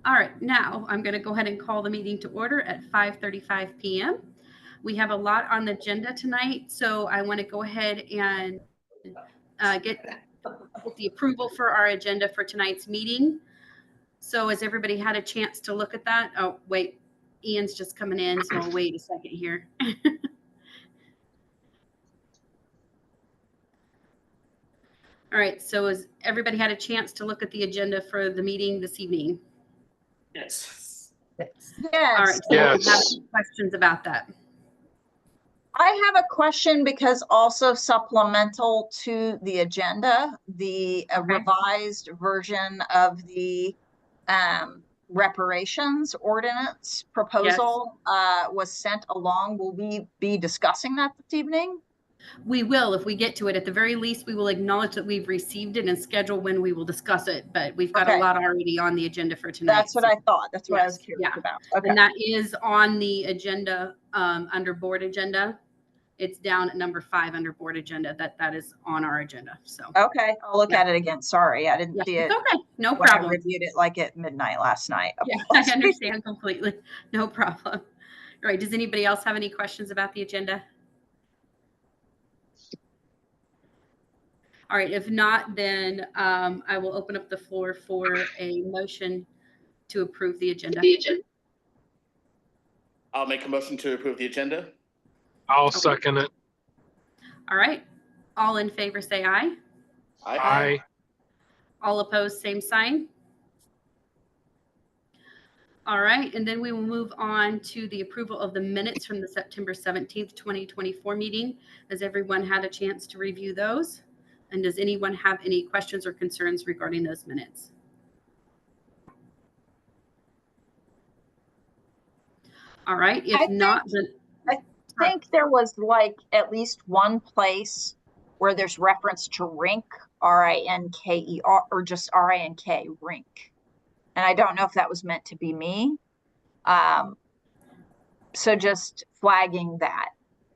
All right, now I'm going to go ahead and call the meeting to order at 5:35 p.m. We have a lot on the agenda tonight, so I want to go ahead and get the approval for our agenda for tonight's meeting. So has everybody had a chance to look at that? Oh, wait, Ian's just coming in, so I'll wait a second here. All right, so has everybody had a chance to look at the agenda for the meeting this evening? Yes. All right, so Yes. have any questions about that? I have a question because also supplemental to the agenda, the revised version of the reparations ordinance proposal was sent along. Will we be discussing that this evening? We will, if we get to it. At the very least, we will acknowledge that we've received it and schedule when we will discuss it. But we've got a lot already on the agenda for tonight. That's what I thought. That's what I was curious about. Okay. And that is on the agenda under board agenda. It's down at number 5 under board agenda. That is on our agenda. So okay, I'll look at it again. Sorry, I didn't see it. It's okay, no when problem. I reviewed it like at midnight last night. Yeah, I understand completely. No problem. All right. Does anybody else have any questions about the agenda? All right. If not, then I will open up the floor for a motion to approve the agenda. I'll make a motion to approve the agenda. I'll second it. All right. All in favor, say aye. Aye. All opposed, same sign. All right. And then we will move on to the approval of the minutes from the September 17th, 2024 meeting. Has everyone had a chance to review those? And does anyone have any questions or concerns regarding those minutes? All right. If not, then I think there was like at least one place where there's reference to rink, R-I-N-K-E-R, or just R-I-N-K, rink. And I don't know if that was meant to be me. So just flagging that.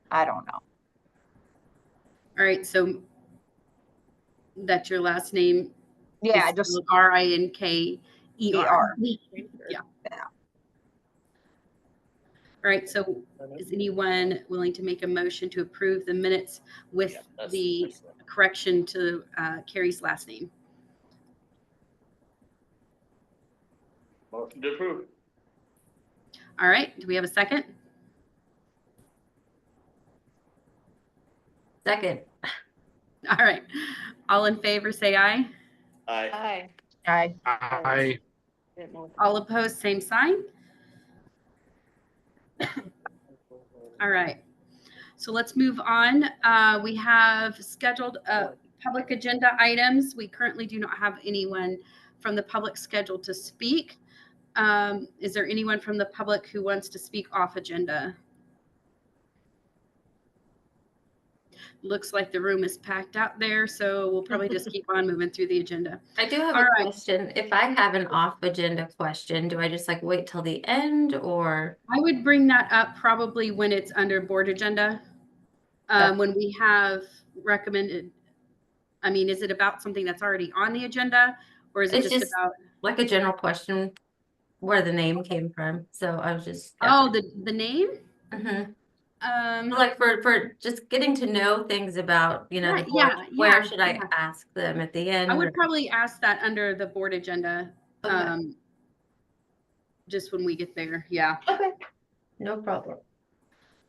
I don't know. All right. So that's your last name. Yeah, just R-I-N-K-E-R. Yeah. All right. So is anyone willing to make a motion to approve the minutes with the correction to Carrie's last name? Motion to approve. All right. Do we have a second? Second. All right. All in favor, say aye. Aye. Aye. Aye. All opposed, same sign. All right. So let's move on. We have scheduled public agenda items. We currently do not have anyone from the public scheduled to speak. Is there anyone from the public who wants to speak off agenda? Looks like the room is packed out there, so we'll probably just keep on moving through the agenda. I do have a question. If I have an off agenda question, do I just like wait till the end, or? I would bring that up probably when it's under board agenda. When we have recommended, I mean, is it about something that's already on the agenda, or is it just about like a general question where the name came from? So I was just the name. Like for just getting to know things about, you know, Right, the board, where should I yeah. ask them at the end? I would probably ask that under the board agenda. Okay. Just when we get there. Yeah. Okay. No problem.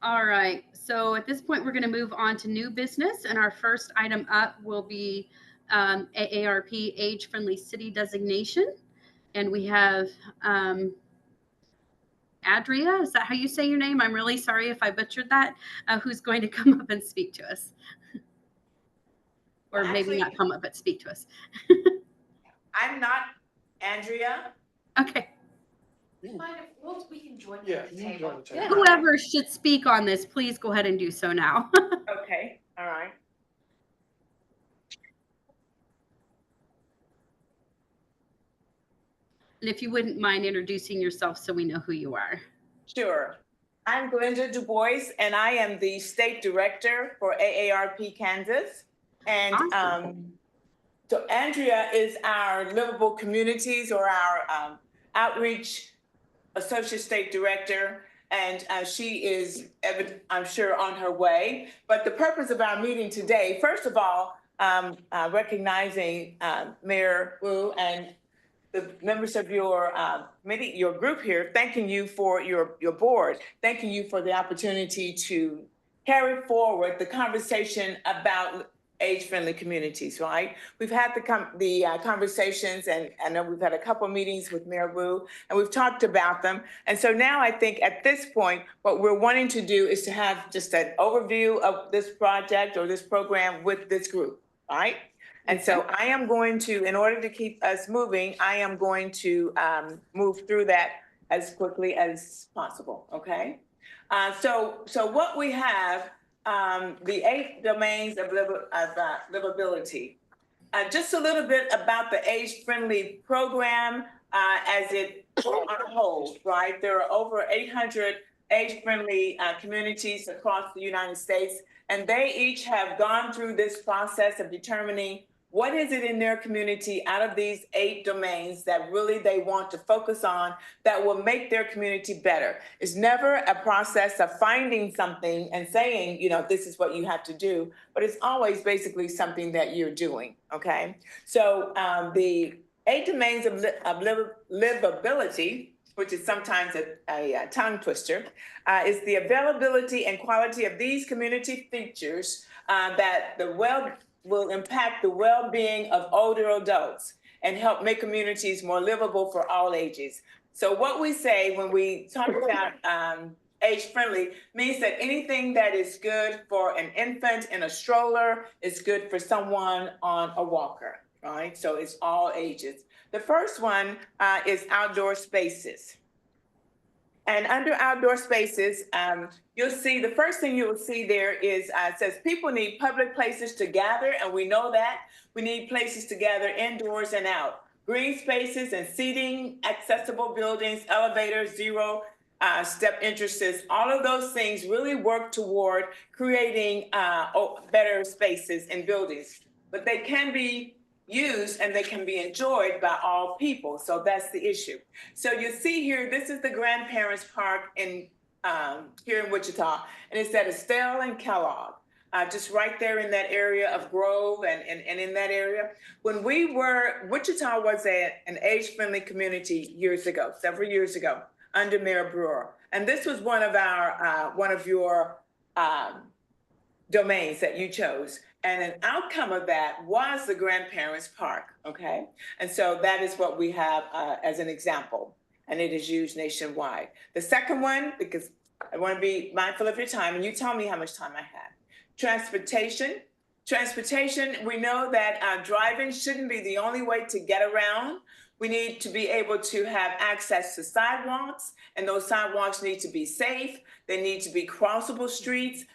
All right. So at this point, we're going to move on to new business. And our first item up will be AARP age-friendly city designation. And we have Andrea, is that how you say your name? I'm really sorry if I butchered that. Who's going to come up and speak to us? Or maybe not come up, but speak to us. I'm not Andrea. Okay. We can join you at the table. Whoever should speak on this, please go ahead and do so now. Okay, all right. And if you wouldn't mind introducing yourself so we know who you are. Sure. I'm Glenda Du Bois, and I am the state director for AARP Kansas. And Awesome. So Andrea is our Livable Communities or our Outreach Associate State Director, and she is, I'm sure, on her way. But the purpose of our meeting today, first of all, recognizing Mayor Wu and the members of your committee, your group here, thanking you for your board, thanking you for the opportunity to carry forward the conversation about age-friendly communities, right? We've had the conversations, and I know we've had a couple meetings with Mayor Wu, and we've talked about them. And so now I think at this point, what we're wanting to do is to have just an overview of this project or this program with this group, all right? And so I am going to, in order to keep us moving, I am going to move through that as quickly as possible, okay? So what we have, the 8 domains of livability. Just a little bit about the age-friendly program as it on a whole, right? There are over 800 age-friendly communities across the United States, and they each have gone through this process of determining what is it in their community out of these 8 domains that really they want to focus on that will make their community better? It's never a process of finding something and saying, you know, this is what you have to do, but it's always basically something that you're doing, okay? So the 8 domains of livability, which is sometimes a tongue twister, is the availability and quality of these community features that will impact the well-being of older adults and help make communities more livable for all ages. So what we say when we talk about age-friendly means that anything that is good for an infant in a stroller is good for someone on a walker, right? So it's all ages. The first one is outdoor spaces. And under outdoor spaces, you'll see, the first thing you will see there is, it says people need public places to gather, and we know that. We need places to gather indoors and out. Green spaces and seating, accessible buildings, elevators, zero step entrances, all of those things really work toward creating better spaces in buildings. But they can be used and they can be enjoyed by all people. So that's the issue. So you see here, this is the Grandparents Park in here in Wichita, and it's at Estelle and Kellogg, just right there in that area of Grove and in that area. When Wichita was an age-friendly community years ago, several years ago, under Mayor Brewer. And this was one of your domains that you chose. And an outcome of that was the Grandparents Park, okay? And so that is what we have as an example, and it is used nationwide. The second one, because I want to be mindful of your time, and you tell me how much time I have. Transportation. Transportation, we know that driving shouldn't be the only way to get around. We need to be able to have access to sidewalks, and those sidewalks need to be safe. They need to be crossable streets.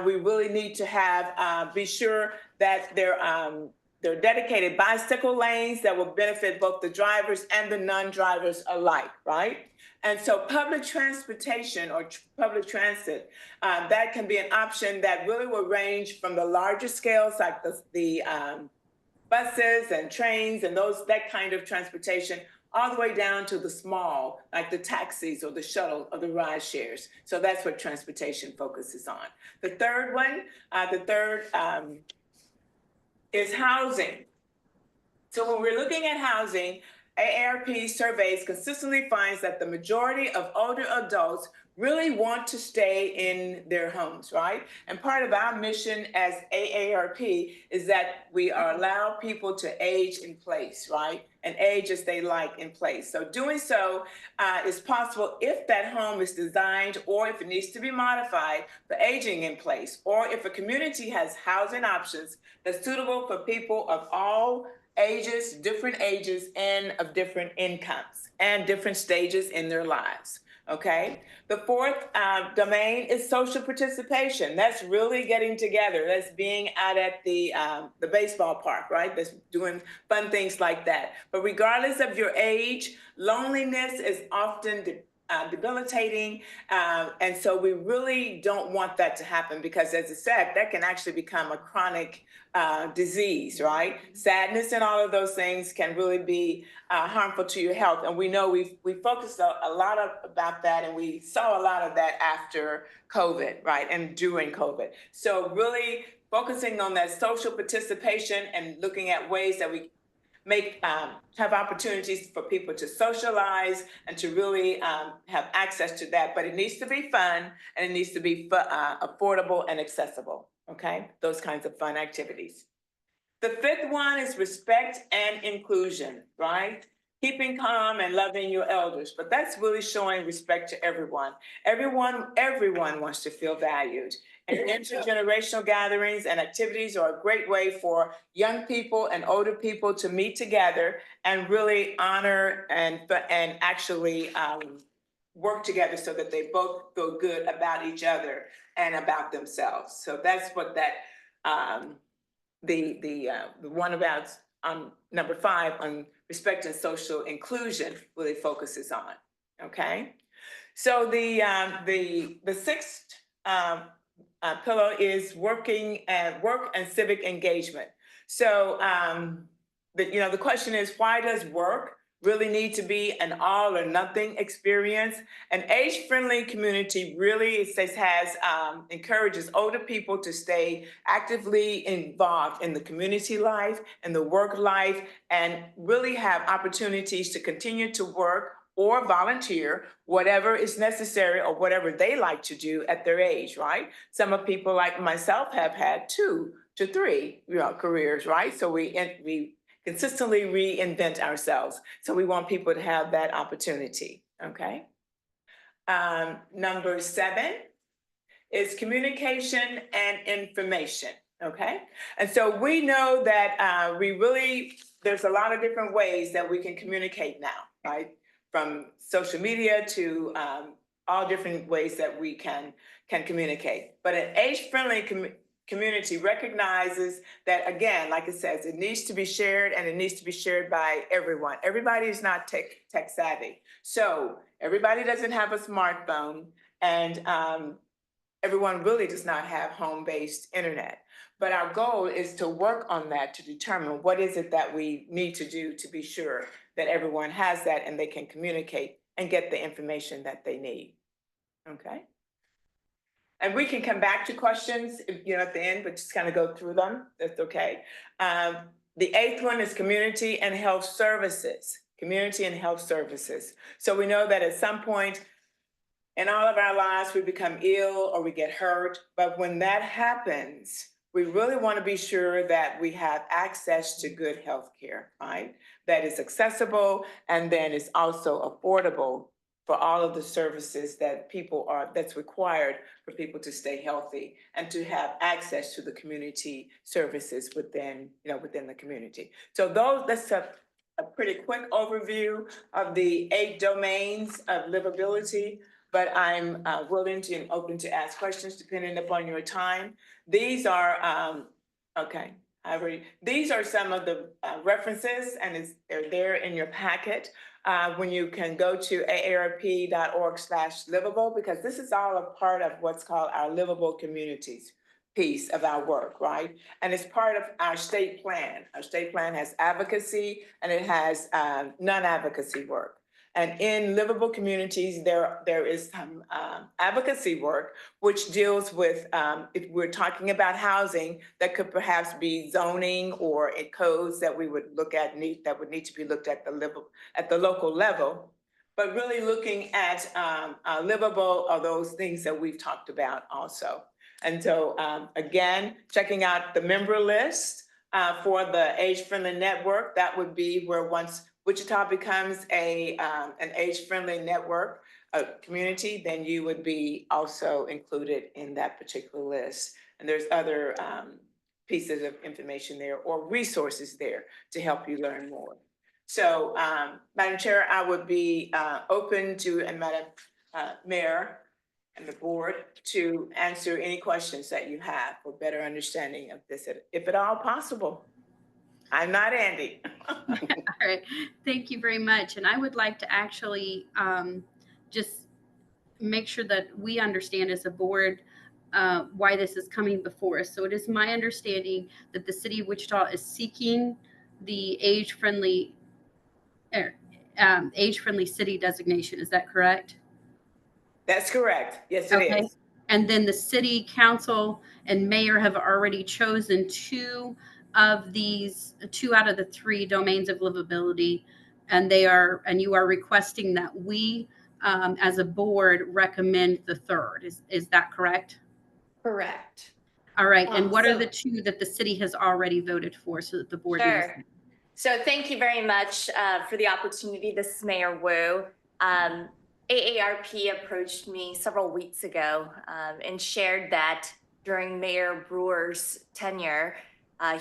We really need to have be sure that they're dedicated bicycle lanes that will benefit both the drivers and the non-drivers alike, right? And so public transportation or public transit, that can be an option that really will range from the larger scales like the buses and trains and that kind of transportation, all the way down to the small, like the taxis or the shuttle or the ride shares. So that's what transportation focuses on. The third one, is housing. So when we're looking at housing, AARP surveys consistently finds that the majority of older adults really want to stay in their homes, right? And part of our mission as AARP is that we allow people to age in place, right? And age as they like in place. So doing so is possible if that home is designed or if it needs to be modified for aging in place, or if a community has housing options that's suitable for people of all ages, and of different incomes and different stages in their lives. Okay. The fourth domain is social participation. That's really getting together. That's being out at the baseball park, right? That's doing fun things like that. But regardless of your age, loneliness is often debilitating. And so we really don't want that to happen because, as I said, that can actually become a chronic disease, right? Sadness and all of those things can really be harmful to your health. And we know we focused a lot about that, and we saw a lot of that after COVID, right? And during COVID. So really focusing on that social participation and looking at ways that we have opportunities for people to socialize and to really have access to that. But it needs to be fun, and it needs to be affordable and accessible, okay? Those kinds of fun activities. The fifth one is respect and inclusion, right? Keeping calm and loving your elders, but that's really showing respect to everyone. Everyone wants to feel valued. And intergenerational gatherings and activities are a great way for young people and older people to meet together and really honor and actually work together so that they both feel good about each other and about themselves. So that's what that the one about number 5 on respect and social inclusion really focuses on. Okay, so the sixth pillar is work and civic engagement. So the question is, why does work really need to be an all or nothing experience? An age-friendly community really, it says, encourages older people to stay actively involved in the community life and the work life, and really have opportunities to continue to work or volunteer, whatever is necessary or whatever they like to do at their age, right? Some of people like myself have had 2 to 3 careers, right? So we consistently reinvent ourselves. So we want people to have that opportunity, okay? Number 7 is communication and information, okay? And so we know that there's a lot of different ways that we can communicate now, right? From social media to all different ways that we can communicate. But an age-friendly community recognizes that, again, like it says, it needs to be shared, and it needs to be shared by everyone. Everybody is not tech savvy. So everybody doesn't have a smartphone, and everyone really does not have home-based internet. But our goal is to work on that, to determine what is it that we need to do to be sure that everyone has that and they can communicate and get the information that they need. Okay? And we can come back to questions, at the end, but just kind of go through them. That's okay. The 8th one is community and health services. Community and health services. So we know that at some point in all of our lives, we become ill or we get hurt. But when that happens, we really want to be sure that we have access to good health care, right? That is accessible and then is also affordable for all of the services that that's required for people to stay healthy and to have access to the community services within the community. So that's a pretty quick overview of the 8 domains of livability, but I'm willing and open to ask questions depending upon your time. These are, these are some of the references, and they're there in your packet. When you can go to aarp.org/livable, because this is all a part of what's called our livable communities piece of our work, right? And it's part of our state plan. Our state plan has advocacy and it has non-advocacy work. And in livable communities, there is some advocacy work, which deals with, if we're talking about housing, that could perhaps be zoning or codes that we would look at, that would need to be looked at the local level. But really looking at livable are those things that we've talked about also. And so, again, checking out the member list for the age-friendly network, that would be where once Wichita becomes an age-friendly network, a community, then you would be also included in that particular list. And there's other pieces of information there or resources there to help you learn more. So, Madam Chair, I would be open to, and Madam Mayor and the board, to answer any questions that you have for better understanding of this, if at all possible. I'm not Andy. All right, thank you very much. And I would like to actually just make sure that we understand as a board why this is coming before us. So it is my understanding that the city of Wichita is seeking the age-friendly city designation. Is that correct? That's correct. Yes, it Okay. is. And then the city council and mayor have already chosen two out of the three domains of livability. And you are requesting that we, as a board, recommend the third. Is that correct? Correct. All right. And what are So- the two that the city has already voted for so that the board knows? Sure. So thank you very much for the opportunity. This is Mayor Wu. AARP approached me several weeks ago and shared that during Mayor Brewer's tenure,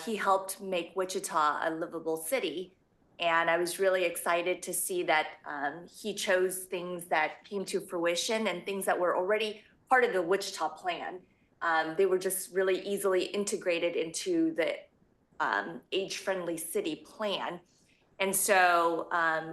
he helped make Wichita a livable city. And I was really excited to see that he chose things that came to fruition and things that were already part of the Wichita plan. They were just really easily integrated into the age-friendly city plan. And so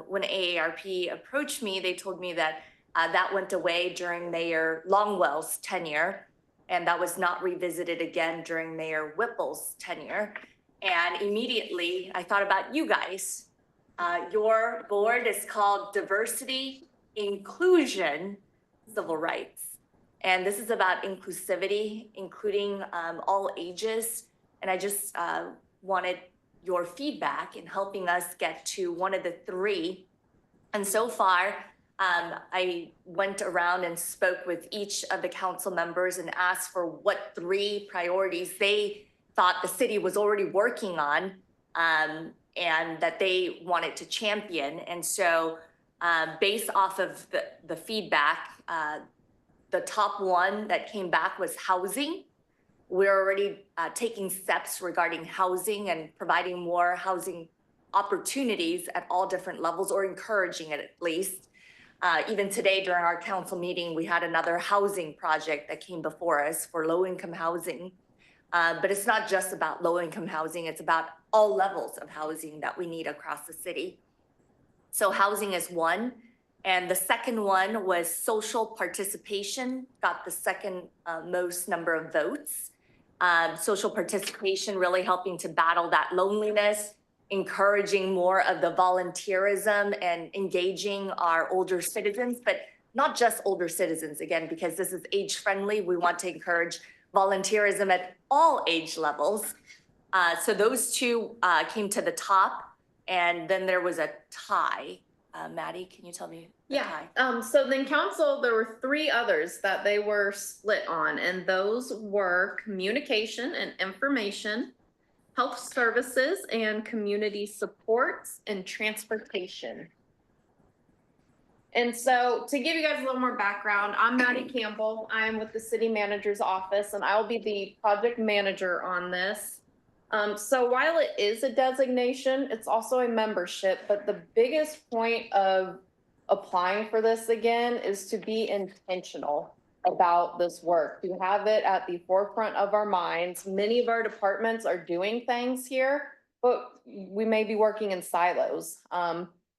when AARP approached me, they told me that that went away during Mayor Longwell's tenure, and that was not revisited again during Mayor Whipple's tenure. And immediately I thought about you guys. Your board is called Diversity, Inclusion, Civil Rights. And this is about inclusivity, including all ages. And I just wanted your feedback in helping us get to one of the three. And so far, I went around and spoke with each of the council members and asked for what three priorities they thought the city was already working on and that they wanted to champion. And so based off of the feedback, the top one that came back was housing. We're already taking steps regarding housing and providing more housing opportunities at all different levels, or encouraging it at least. Even today during our council meeting, we had another housing project that came before us for low-income housing. But it's not just about low-income housing, it's about all levels of housing that we need across the city. So housing is one. And the second one was social participation, got the second most number of votes. Social participation really helping to battle that loneliness, encouraging more of the volunteerism and engaging our older citizens, but not just older citizens, again, because this is age friendly. We want to encourage volunteerism at all age levels. So those two came to the top, and then there was a tie. Maddie, can you tell me the tie? So then council, there were three others that they were split on, and those were communication and information, health services and community supports, and transportation. And so to give you guys a little more background, I'm Maddie Campbell. I am with the city manager's office, and I'll be the project manager on this. So while it is a designation, it's also a membership, but the biggest point of applying for this again is to be intentional about this work, to have it at the forefront of our minds. Many of our departments are doing things here, but we may be working in silos.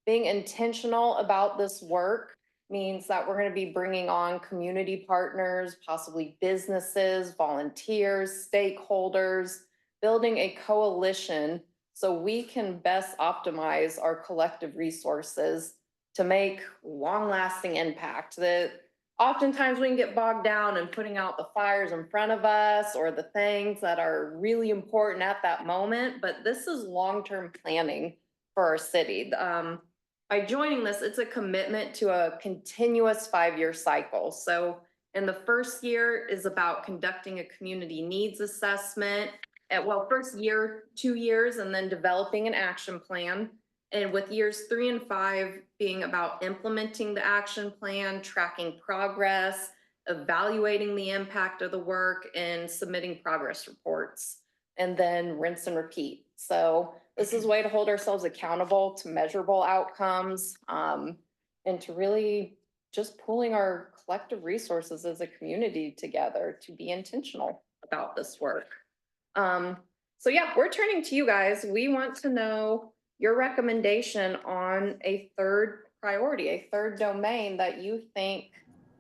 Being intentional about this work means that we're going to be bringing on community partners, possibly businesses, volunteers, stakeholders, building a coalition so we can best optimize our collective resources to make long-lasting impact. That oftentimes we can get bogged down in putting out the fires in front of us or the things that are really important at that moment, but this is long-term planning for our city. By joining this, it's a commitment to a continuous 5-year cycle. So in the first year is about conducting a community needs assessment, first year, 2 years, and then developing an action plan. And with years 3 and 5 being about implementing the action plan, tracking progress, evaluating the impact of the work, and submitting progress reports, and then rinse and repeat. So this is a way to hold ourselves accountable to measurable outcomes, and to really just pooling our collective resources as a community together to be intentional about this work. So yeah, we're turning to you guys. We want to know your recommendation on a third priority, a third domain that you think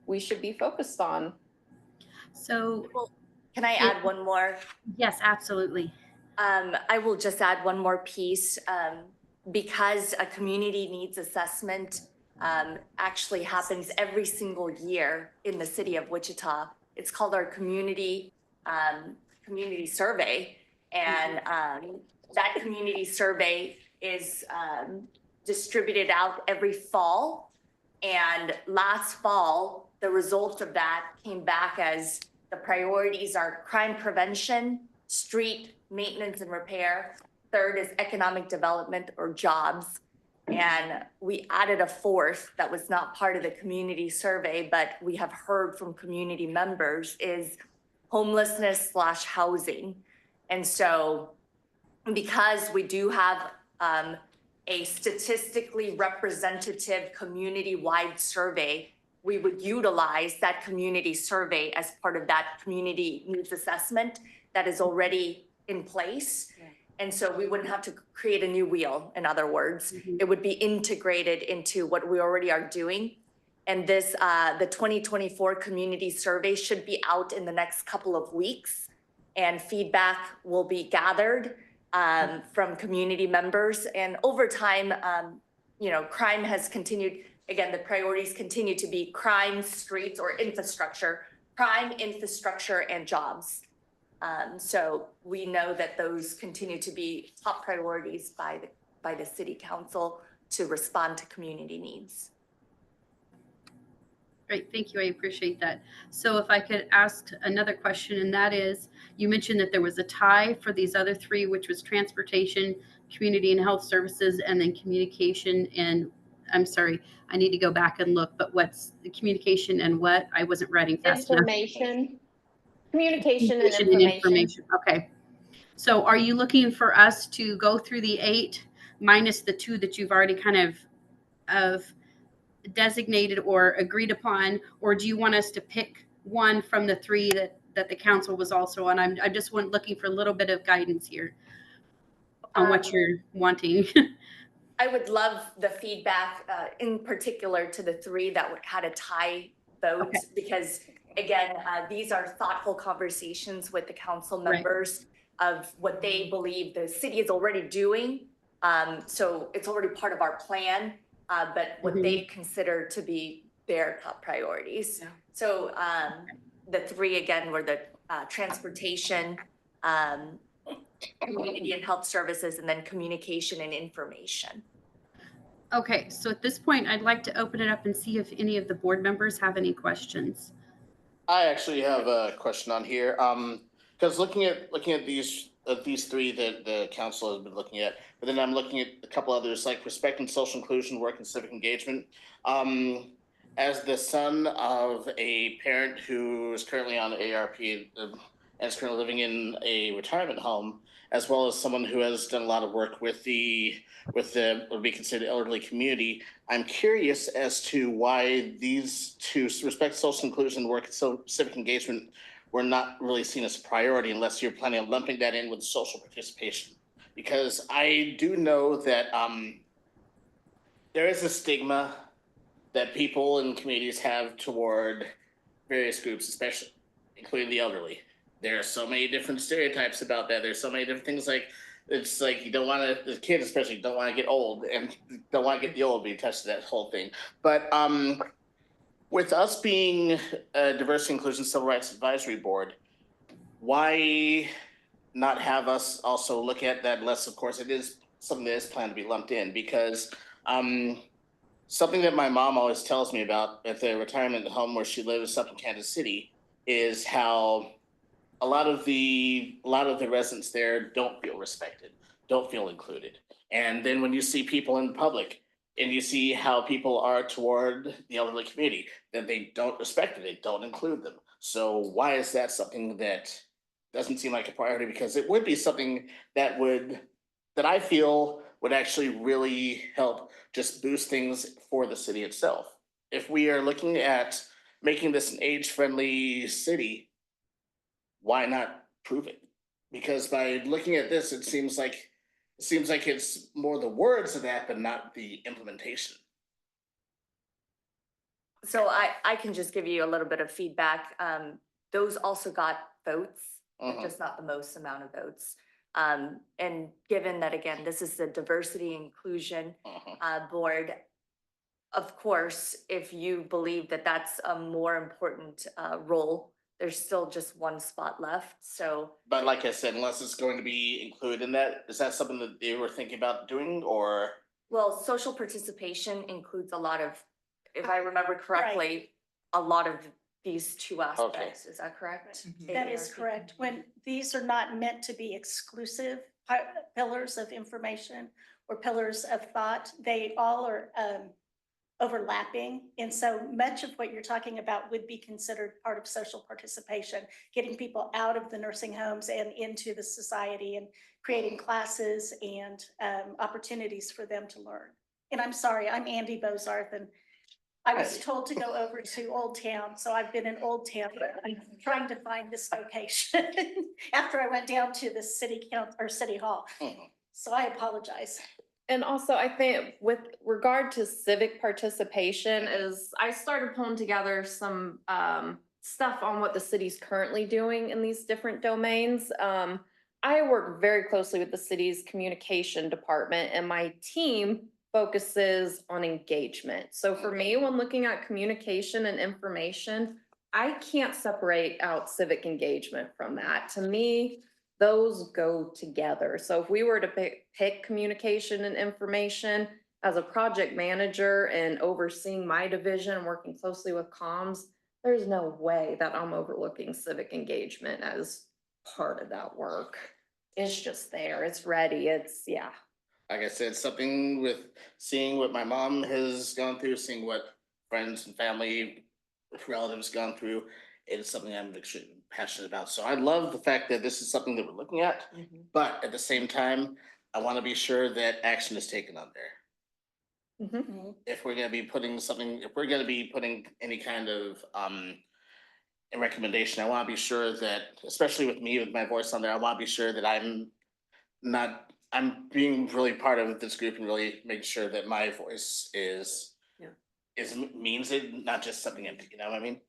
we should be focused on? So, Can I add one more? yes, absolutely. I will just add one more piece. Because a community needs assessment actually happens every single year in the city of Wichita. It's called our community survey. And that community survey is distributed out every fall. And last fall, the results of that came back as the priorities are crime prevention, street maintenance and repair. Third is economic development or jobs. And we added a fourth that was not part of the community survey, but we have heard from community members is homelessness/housing. And so because we do have a statistically representative community-wide survey, we would utilize that community survey as part of that community needs assessment that is already in place. Yeah. And so we wouldn't have to create a new wheel, in other words. Mm-hmm. It would be integrated into what we already are doing. And this, the 2024 community survey should be out in the next couple of weeks, and feedback will be gathered from community members. And over time, you know, crime has continued. Again, the priorities continue to be crime, streets, or infrastructure, crime, infrastructure, and jobs. So we know that those continue to be top priorities by the city council to respond to community needs. Great, thank you. I appreciate that. So if I could ask another question, and that is, you mentioned that there was a tie for these other three, which was transportation, community and health services, and then communication and, I'm sorry, I need to go back and look, but what's the communication and what? I wasn't writing fast enough. Communication and information. Okay. So are you looking for us to go through the 8 minus the 2 that you've already kind of designated or agreed upon, or do you want us to pick one from the 3 that the council was also on? I'm just looking for a little bit of guidance here on what you're wanting. I would love the feedback in particular to the 3 that had a tie vote. Okay. Because again, these are thoughtful conversations with the council members, right, of what they believe the city is already doing. So it's already part of our plan, but what they consider to be their top priorities. Yeah. So the 3 again were the transportation, community and health services, and then communication and information. Okay, so at this point, I'd like to open it up and see if any of the board members have any questions. I actually have a question on here. Because looking at these 3 that the council has been looking at, but then I'm looking at a couple others like respect and social inclusion, work and civic engagement. As the son of a parent who is currently on ARP and is currently living in a retirement home, as well as someone who has done a lot of work with the what would be considered elderly community, I'm curious as to why these 2, respect, social inclusion, work, and civic engagement, were not really seen as a priority unless you're planning on lumping that in with social participation. Because I do know that there is a stigma that people in communities have toward various groups, especially including the elderly. There are so many different stereotypes about that. There's so many different things, like it's like you don't want to, the kids especially don't want to get old and don't want to get the old being touched to that whole thing. But with us being a Diversity, Inclusion, Civil Rights Advisory Board, why not have us also look at that, unless of course it is something that is planned to be lumped in? Because something that my mom always tells me about at the retirement home where she lives up in Kansas City is how a lot of the residents there don't feel respected, don't feel included. And then when you see people in public and you see how people are toward the elderly community, then they don't respect it, they don't include them. So why is that something that doesn't seem like a priority? Because it would be something that I feel would actually really help just boost things for the city itself. If we are looking at making this an age-friendly city, why not prove it? Because by looking at this, it seems like it's more the words of that, but not the implementation. So I can just give you a little bit of feedback. Those also got votes, but just not the most amount of votes. And given that, again, this is the diversity inclusion board, of course, if you believe that that's a more important role, there's still just one spot left. So, But like I said, unless it's going to be included in that, is that something that they were thinking about doing, or? well, social participation includes a lot of, if I remember correctly, a lot of these two aspects. Is that correct? That is correct. When these are not meant to be exclusive pillars of information or pillars of thought, they all are overlapping. And so much of what you're talking about would be considered part of social participation, getting people out of the nursing homes and into the society and creating classes and opportunities for them to learn. And I'm sorry, I'm Andy Bozarth, and I was told to go over to Old Town, so I've been in Old Town, but I'm trying to find this location after I went down to the city council or city hall. So I apologize. And also, I think with regard to civic participation is, I started pulling together some stuff on what the city's currently doing in these different domains. I work very closely with the city's communication department, and my team focuses on engagement. So for me, when looking at communication and information, I can't separate out civic engagement from that. To me, those go together. So if we were to pick communication and information as a project manager and overseeing my division, working closely with comms, there's no way that I'm overlooking civic engagement as part of that work. It's just there, it's ready, yeah. Like I said, something with seeing what my mom has gone through, seeing what friends and family, relatives gone through, it is something I'm extremely passionate about. So I love the fact that this is something that we're looking at, but at the same time, I want to be sure that action is taken on there. If we're going to be putting something, if we're going to be putting any kind of a recommendation, I want to be sure that, especially with me, with my voice on there, I want to be sure that I'm being really part of this group and really making sure that my voice means it, not just something empty, you know what I mean?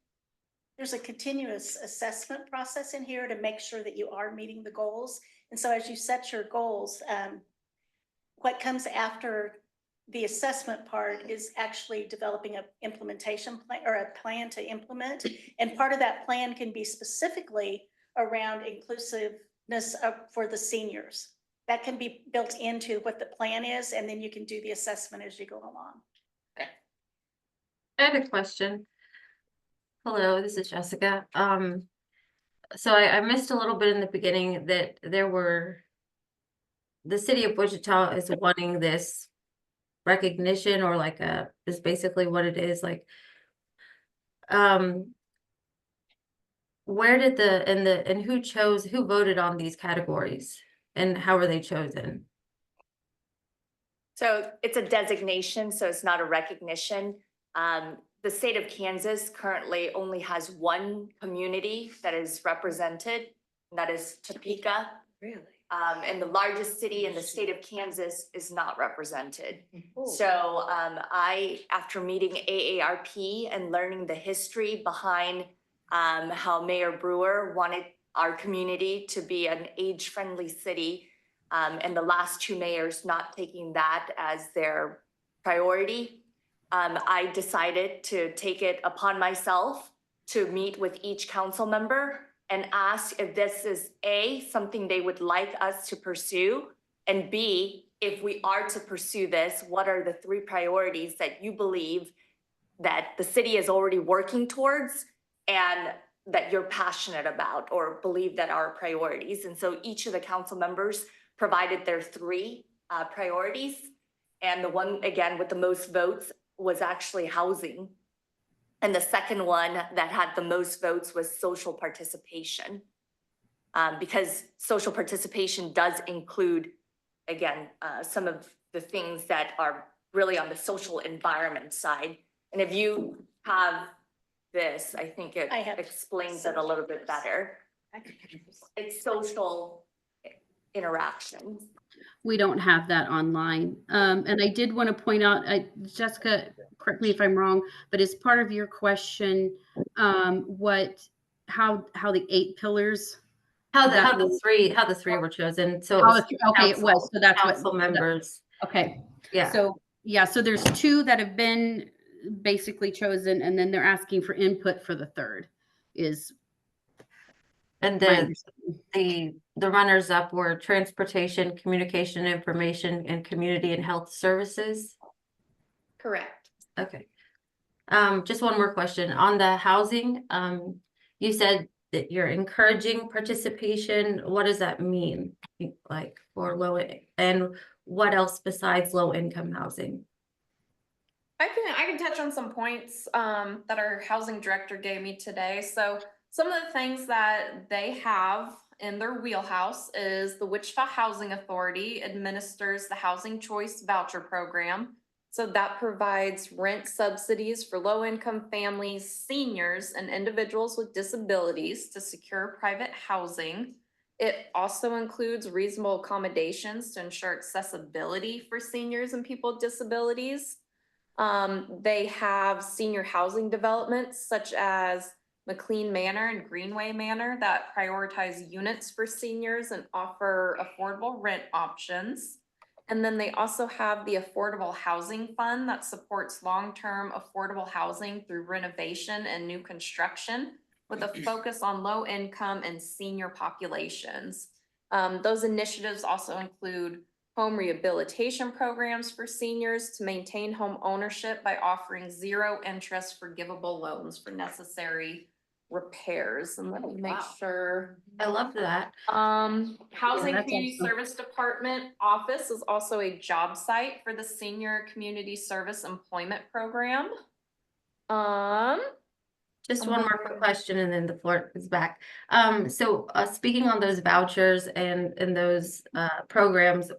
There's a continuous assessment process in here to make sure that you are meeting the goals. And so as you set your goals, what comes after the assessment part is actually developing an implementation plan or a plan to implement. And part of that plan can be specifically around inclusiveness for the seniors. That can be built into what the plan is, and then you can do the assessment as you go along. Okay. I had a question. Hello, this is Jessica. So I missed a little bit in the beginning that the city of Wichita is wanting this recognition, or like is basically what it is, like, where did and who voted on these categories and how were they chosen? So it's a designation, so it's not a recognition. The state of Kansas currently only has one community that is represented, and that is Topeka. Really? And the largest city in the state of Kansas is not represented. So after meeting AARP and learning the history behind how Mayor Brewer wanted our community to be an age-friendly city, and the last two mayors not taking that as their priority, I decided to take it upon myself to meet with each council member and ask if this is A, something they would like us to pursue, and B, if we are to pursue this, what are the 3 priorities that you believe that the city is already working towards and that you're passionate about or believe that are priorities. And so each of the council members provided their 3 priorities. And the one, again, with the most votes was actually housing. And the second one that had the most votes was social participation. Because social participation does include, again, some of the things that are really on the social environment side. And if you have this, I think it explains it a little bit better. It's social interactions. We don't have that online. And I did want to point out, Jessica, correct me if I'm wrong, but is part of your question, how the 8 pillars? How That the was- three were chosen, so it was Okay, it was, council- so that's what. council members, Okay, yeah. so, yeah, so there's 2 that have been basically chosen, and then they're asking for input for the third, is And my understanding. the runners up were transportation, communication, information, and community and health services. Correct. Okay. Just one more question on the housing. You said that you're encouraging participation. What does that mean? Like for and what else besides low income housing? I can touch on some points that our housing director gave me today. So some of the things that they have in their wheelhouse is the Wichita Housing Authority administers the Housing Choice Voucher Program. So that provides rent subsidies for low-income families, seniors, and individuals with disabilities to secure private housing. It also includes reasonable accommodations to ensure accessibility for seniors and people with disabilities. They have senior housing developments such as McLean Manor and Greenway Manor that prioritize units for seniors and offer affordable rent options. And then they also have the Affordable Housing Fund that supports long-term affordable housing through renovation and new construction with a focus on low income and senior populations. Those initiatives also include home rehabilitation programs for seniors to maintain home ownership by offering 0 interest forgivable loans for necessary repairs. And let me make sure. I love that. Housing that's Community awesome. Service Department office is also a job site for the Senior Community Service Employment Program. Just one more quick question and then the floor is back. So speaking on those vouchers and those programs,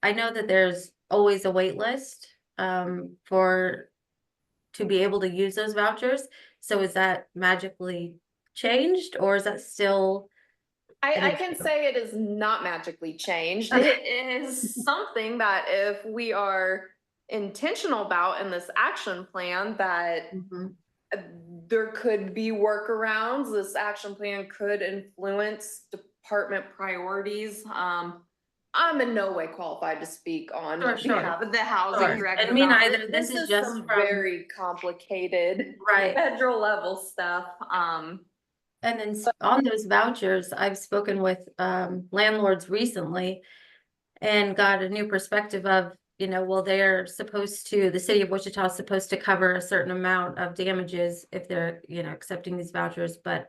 I know that there's always a wait list to be able to use those vouchers. So is that magically changed or is that still? I can say it is not magically changed. It is something that if we are intentional about in this action plan that there could be workarounds. This action plan could influence department priorities. I'm in no way qualified to speak on behalf of the housing director. And me about neither. This is just some from very complicated right federal level stuff. And then on those vouchers, I've spoken with landlords recently and got a new perspective of, well, they're supposed to, the city of Wichita is supposed to cover a certain amount of damages if they're, accepting these vouchers, but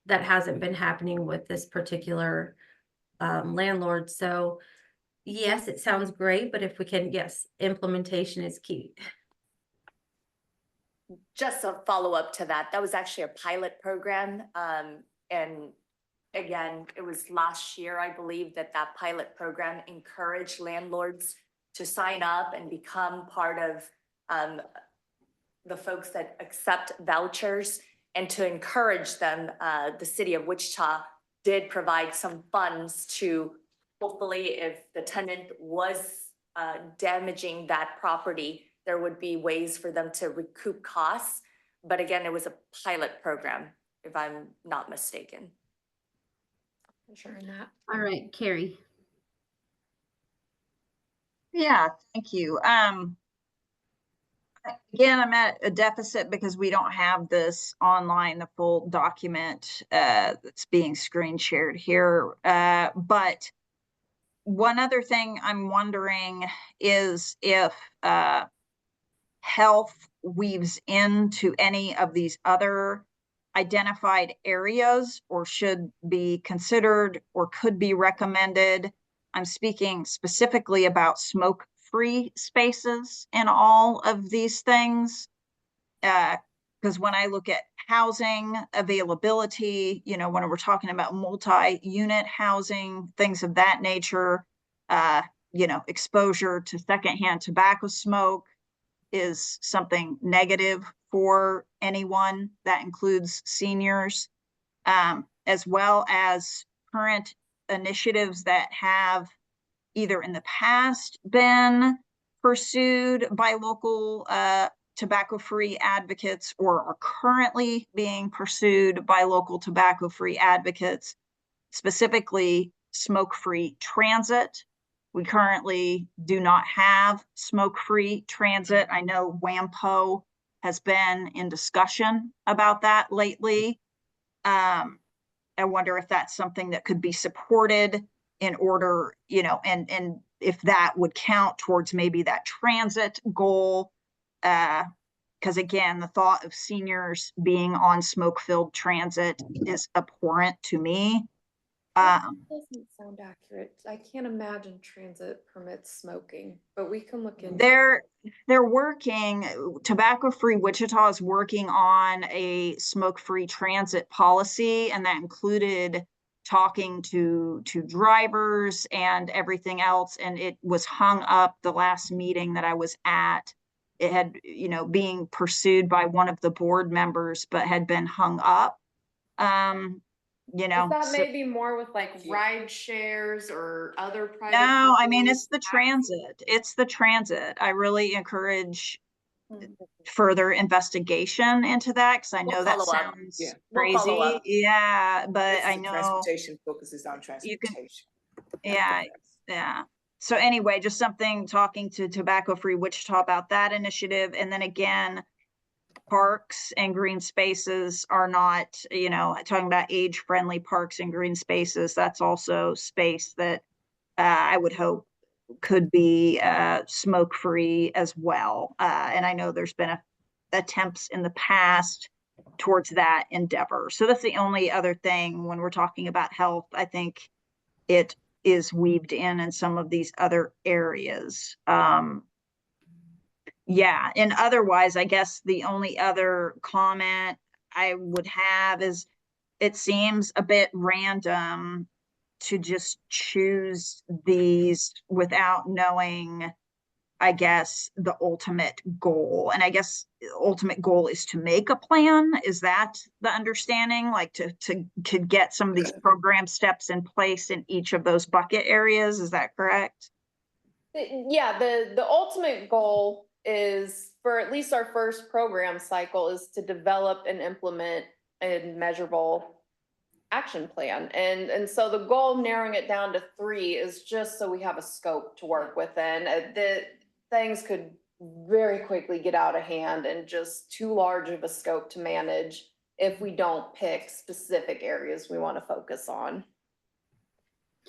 that hasn't been happening with this particular landlord. So yes, it sounds great, but if we can, yes, implementation is key. Just a follow-up to that, that was actually a pilot program. And again, it was last year, I believe, that pilot program encouraged landlords to sign up and become part of the folks that accept vouchers and to encourage them. The city of Wichita did provide some funds to hopefully if the tenant was damaging that property, there would be ways for them to recoup costs. But again, it was a pilot program, if I'm not mistaken. Sure in that. All right, Carrie. Yeah, thank you. Again, I'm at a deficit because we don't have this online, the full document that's being screen shared here. But one other thing I'm wondering is if health weaves into any of these other identified areas or should be considered or could be recommended. I'm speaking specifically about smoke-free spaces in all of these things. Because when I look at housing availability, when we're talking about multi-unit housing, things of that nature, exposure to secondhand tobacco smoke is something negative for anyone. That includes seniors, as well as current initiatives that have either in the past been pursued by local tobacco-free advocates or are currently being pursued by local tobacco-free advocates, specifically smoke-free transit. We currently do not have smoke-free transit. I know WAMPO has been in discussion about that lately. I wonder if that's something that could be supported in order, you know, and if that would count towards maybe that transit goal. Because again, the thought of seniors being on smoke-filled transit is abhorrent to me. That doesn't sound accurate. I can't imagine transit permits smoking, but we can look into. They're working, Tobacco-Free Wichita is working on a smoke-free transit policy, and that included talking to drivers and everything else. And it was hung up the last meeting that I was at. It had, you know, being pursued by one of the board members, but had been hung up. You know, Is that so- maybe more with like ride shares or other private? no, I mean, companies? it's the transit. It's the transit. I really encourage Mhm. further investigation into that, because I We'll know that follow up. sounds Yeah, we'll follow crazy. up. Yeah, but This I is know, transportation focuses on you can- transportation. yeah, yeah. So anyway, just something, talking to Tobacco-Free Wichita about that initiative. And then again, parks and green spaces are not, you know, talking about age-friendly parks and green spaces. That's also space that I would hope could be smoke-free as well. And I know there's been attempts in the past towards that endeavor. So that's the only other thing when we're talking about health. I think it is weaved in some of these other areas. Yeah, and otherwise, I guess the only other comment I would have is it seems a bit random to just choose these without knowing, I guess, the ultimate goal. And I guess the ultimate goal is to make a plan. Is that the understanding? Like to get some of these program steps in place in each of those bucket areas? Is that correct? Yeah, the ultimate goal is, for at least our first program cycle, is to develop and implement a measurable action plan. And so the goal, narrowing it down to 3, is just so we have a scope to work within. The things could very quickly get out of hand and just too large of a scope to manage if we don't pick specific areas we want to focus on.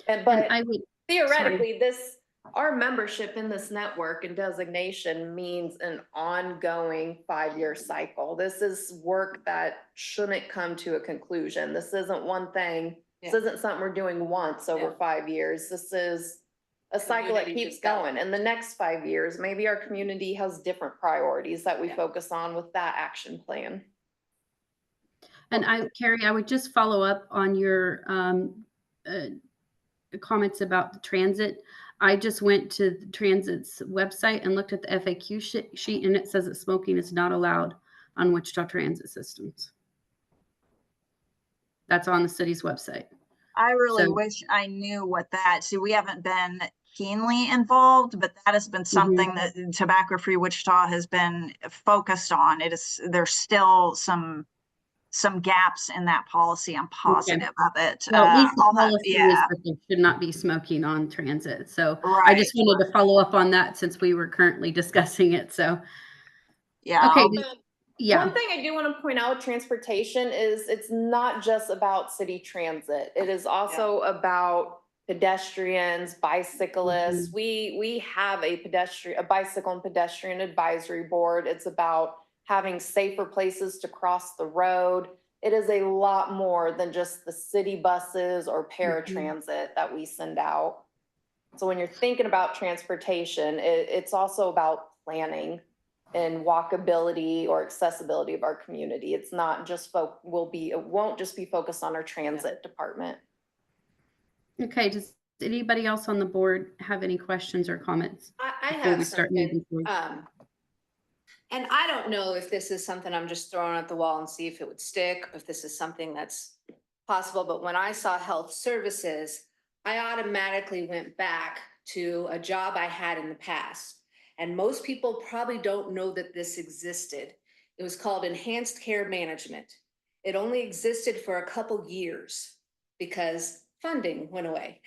But I would, theoretically, our membership in this network and designation means an ongoing 5-year cycle. This is work that shouldn't come to a conclusion. This isn't one thing. This isn't something we're doing once over 5 years. This is a cycle that keeps going. And the next 5 years, maybe our community has different priorities that we focus on with that action plan. and Carrie, I would just follow up on your comments about the transit. I just went to the transit's website and looked at the FAQ sheet, and it says that smoking is not allowed on Wichita transit systems. That's on the city's website. I really So- wish I knew what that, see, we haven't been keenly involved, but that has been something that Tobacco-Free Wichita has been focused on. There's still some gaps in that policy. I'm positive of it. Well, at least the all that- policy is yeah, that there should not be smoking on transit. So I right. just wanted to follow up on that since we were currently discussing it. So, Yeah. okay. I'll- Yeah. One thing I do want to point out with transportation is it's not just about city transit. It is also about pedestrians, bicyclists. We have a bicycle and pedestrian advisory board. It's about having safer places to cross the road. It is a lot more than just the city buses or paratransit that we send out. So when you're thinking about transportation, it's also about planning and walkability or accessibility of our community. It's not just it won't just be focused on our transit department. Okay. Does anybody else on the board have any questions or comments I before have we start something, moving forward? and I don't know if this is something I'm just throwing at the wall and see if it would stick, if this is something that's possible, but when I saw health services, I automatically went back to a job I had in the past. And most people probably don't know that this existed. It was called enhanced care management. It only existed for a couple years because funding went away.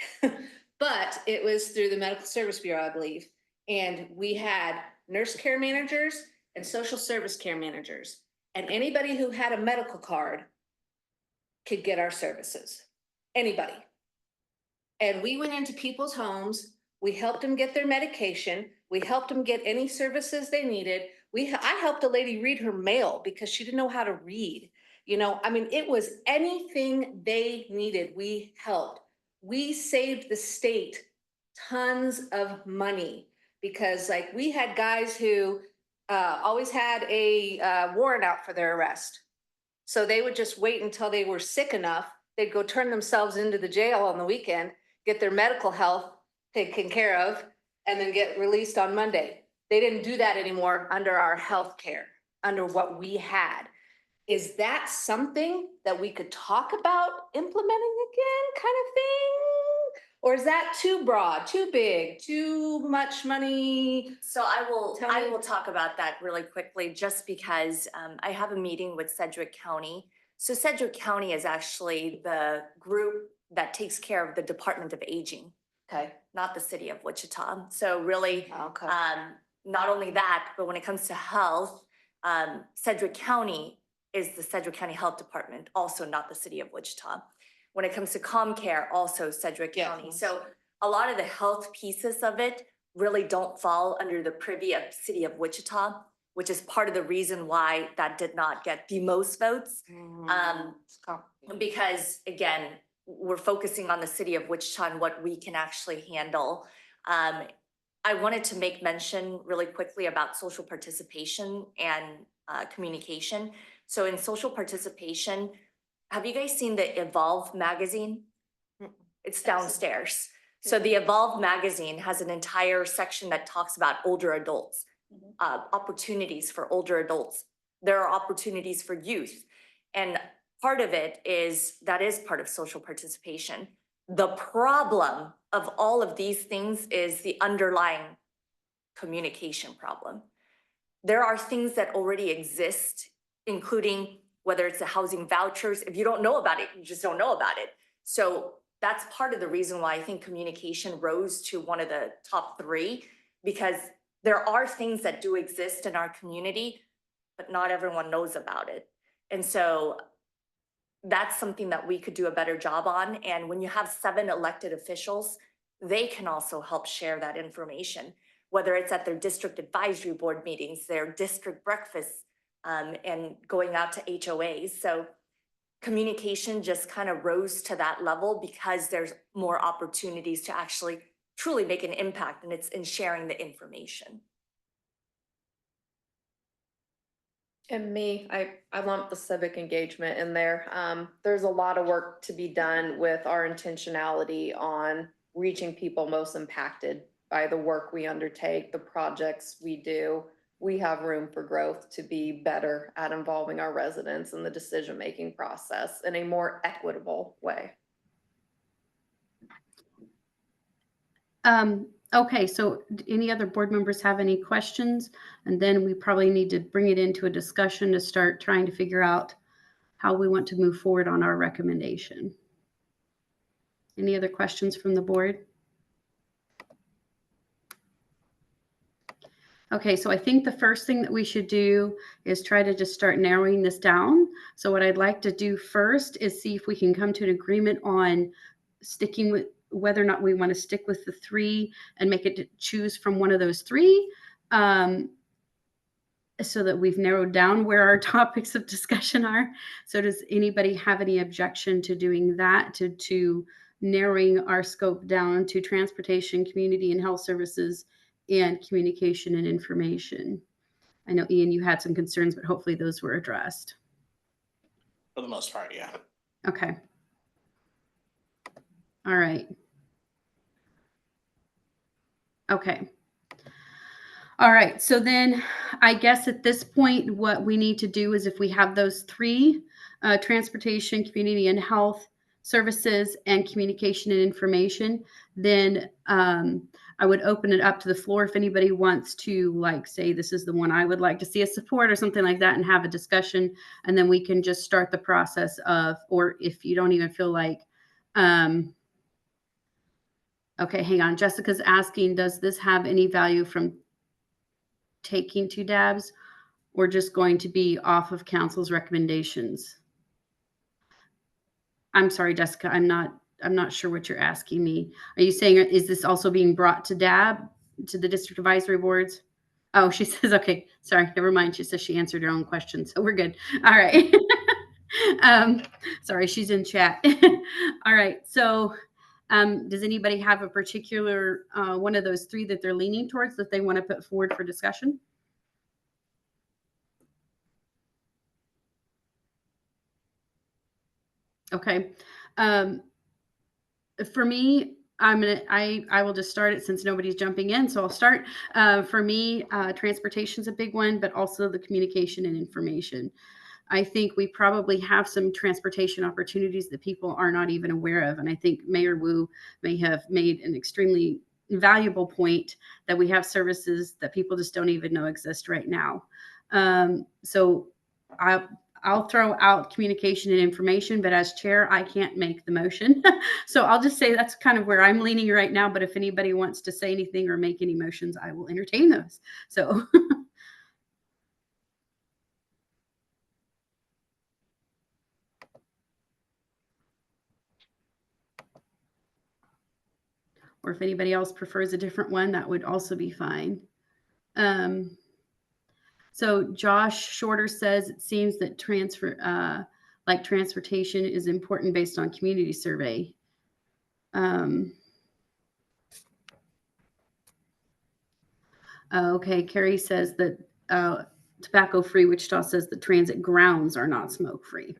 But it was through the Medical Service Bureau, I believe. And we had nurse care managers and social service care managers. And anybody who had a medical card could get our services. Anybody. And we went into people's homes. We helped them get their medication. We helped them get any services they needed. I helped a lady read her mail because she didn't know how to read. You know, I mean, it was anything they needed, we helped. We saved the state tons of money because like we had guys who always had a warrant out for their arrest. So they would just wait until they were sick enough. They'd go turn themselves into the jail on the weekend, get their medical health taken care of, and then get released on Monday. They didn't do that anymore under our health care, under what we had. Is that something that we could talk about implementing again, kind of thing? Or is that too broad, too big, too much money? So I Tell me. will talk about that really quickly, just because I have a meeting with Sedgwick County. So Sedgwick County is actually the group that takes care of the Department of Aging, Okay. not the city of Wichita. So really, Okay. not only that, but when it comes to health, Sedgwick County is the Sedgwick County Health Department, also not the city of Wichita. When it comes to ComCare, also Sedgwick Yeah. County. So a lot of the health pieces of it really don't fall under the privy of city of Wichita, which is part of the reason why that did not get the most votes. Because again, we're focusing on the city of Wichita and what we can actually handle. I wanted to make mention really quickly about social participation and communication. So in social participation, have you guys seen the Evolve magazine? It's downstairs. So the Evolve magazine has an entire section that talks about older adults, opportunities for older adults. There are opportunities for youth. And part of it is, that is part of social participation. The problem of all of these things is the underlying communication problem. There are things that already exist, including whether it's the housing vouchers. If you don't know about it, you just don't know about it. So that's part of the reason why I think communication rose to one of the top 3, because there are things that do exist in our community, but not everyone knows about it. And so that's something that we could do a better job on. And when you have 7 elected officials, they can also help share that information, whether it's at their district advisory board meetings, their district breakfasts, and going out to HOAs. So communication just kind of rose to that level because there's more opportunities to actually truly make an impact, and it's in sharing the information. And me, I lump the civic engagement in there. There's a lot of work to be done with our intentionality on reaching people most impacted by the work we undertake, the projects we do. We have room for growth to be better at involving our residents in the decision-making process in a more equitable way. Okay, so any other board members have any questions? And then we probably need to bring it into a discussion to start trying to figure out how we want to move forward on our recommendation. Any other questions from the board? Okay, so I think the first thing that we should do is try to just start narrowing this down. So what I'd like to do first is see if we can come to an agreement on sticking with whether or not we want to stick with the 3 and make it to choose from one of those 3, so that we've narrowed down where our topics of discussion are. So does anybody have any objection to doing that, to narrowing our scope down to transportation, community and health services, and communication and information? I know, Ian, you had some concerns, but hopefully those were addressed. For the most part, yeah. Okay. All right. Okay. All right. So then I guess at this point, what we need to do is if we have those 3, transportation, community and health services, and communication and information, then I would open it up to the floor if anybody wants to like say this is the one I would like to see a support or something like that and have a discussion. And then we can just start the process of, or if you don't even feel like, okay, hang on. Jessica's asking, does this have any value from taking 2 dabs or just going to be off of council's recommendations? I'm sorry, Jessica, I'm not sure what you're asking me. Are you saying, is this also being brought to DAB, to the district advisory boards? Oh, she says, okay, sorry, never mind. She says she answered her own question, so we're good. All right. Sorry, she's in chat. All right, so does anybody have a particular one of those 3 that they're leaning towards that they want to put forward for discussion? Okay. For me, I will just start it since nobody's jumping in. So I'll start. For me, transportation is a big one, but also the communication and information. I think we probably have some transportation opportunities that people are not even aware of. And I think Mayor Wu may have made an extremely valuable point that we have services that people just don't even know exist right now. So I'll throw out communication and information, but as chair, I can't make the motion. So I'll just say that's kind of where I'm leaning right now. But if anybody wants to say anything or make any motions, I will entertain those. So or if anybody else prefers a different one, that would also be fine. So Josh Shorter says it seems that transportation is important based on community survey. Okay, Carrie says that tobacco-free Wichita says the transit grounds are not smoke-free.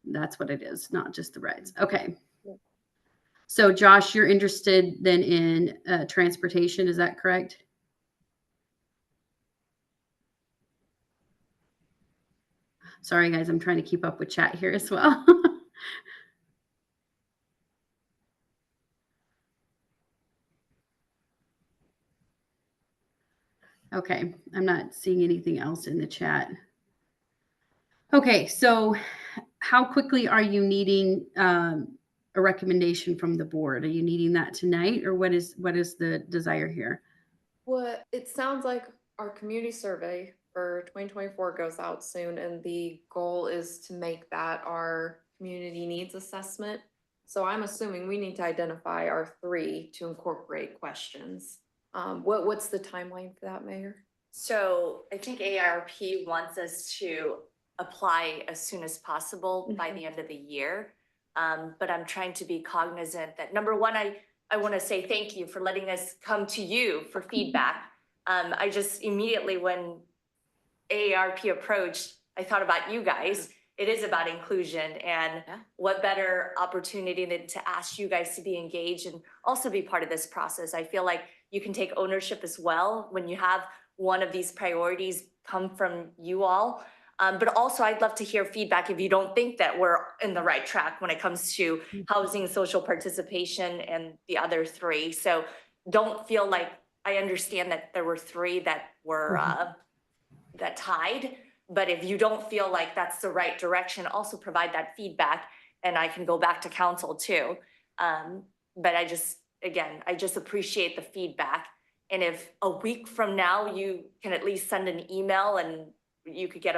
That's what it is, not just the rides. Okay. So Josh, you're interested then in transportation, is that correct? Sorry, guys, I'm trying to keep up with chat here as well. Okay, I'm not seeing anything else in the chat. Okay, so how quickly are you needing a recommendation from the board? Are you needing that tonight, or what is the desire here? Well, it sounds like our community survey for 2024 goes out soon, and the goal is to make that our community needs assessment. So I'm assuming we need to identify our 3 to incorporate questions. What's the timeline for that, Mayor? So I think ARP wants us to apply as soon as possible by the end of the year. But I'm trying to be cognizant that, number one, I want to say thank you for letting us come to you for feedback. I just immediately, when AARP approached, I thought about you guys. It is about inclusion, and what better opportunity than to ask you guys to be engaged and also be part of this process. I feel like you can take ownership as well when you have one of these priorities come from you all. But also I'd love to hear feedback if you don't think that we're in the right track when it comes to housing, social participation, and the other 3. So don't feel like, I understand that there were 3 that were that tied, but if you don't feel like that's the right direction, also provide that feedback and I can go back to council too. But I just appreciate the feedback. And if a week from now you can at least send an email and you could get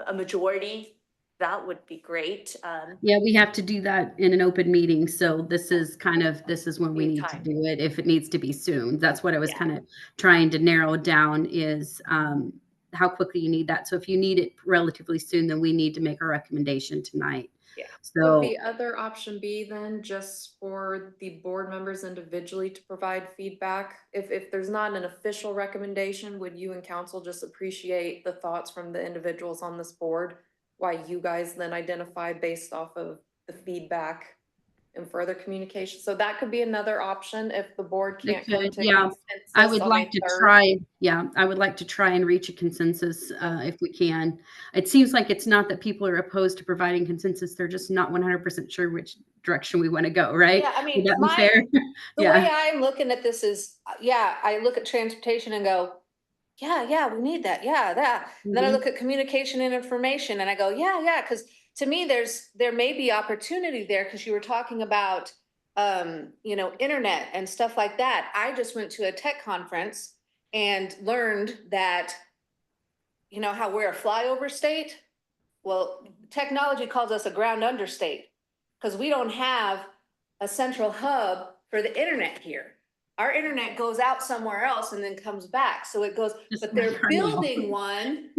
a majority, that would be great. Yeah, we have to do that in an open meeting. So this is when we need to do it if it needs to be soon. That's what I was kind of trying to narrow down is how quickly you need that. So if you need it relatively soon, then we need to make a recommendation tonight. Yeah. So Would the other option be then just for the board members individually to provide feedback? If there's not an official recommendation, would you and council just appreciate the thoughts from the individuals on this board? Why you guys then identify based off of the feedback and further communication. So that could be another option if the board It can't come could, to yeah. consensus I would on like a to third. try, yeah, I would like to try and reach a consensus if we can. It seems like it's not that people are opposed to providing consensus. They're just not 100% sure which direction we want to go, right? Yeah, I mean, Would that be fair? the Yeah. way I'm looking at this is, yeah, I look at transportation and go, yeah, we need that, yeah, that. And then I Mhm. look at communication and information and I go, yeah, because to me, there may be opportunity there, because you were talking about, internet and stuff like that. I just went to a tech conference and learned that, how we're a flyover state? Well, technology calls us a ground under state, because we don't have a central hub for the internet here. Our internet goes out somewhere else and then comes back. So it goes, Just but like they're our now. building one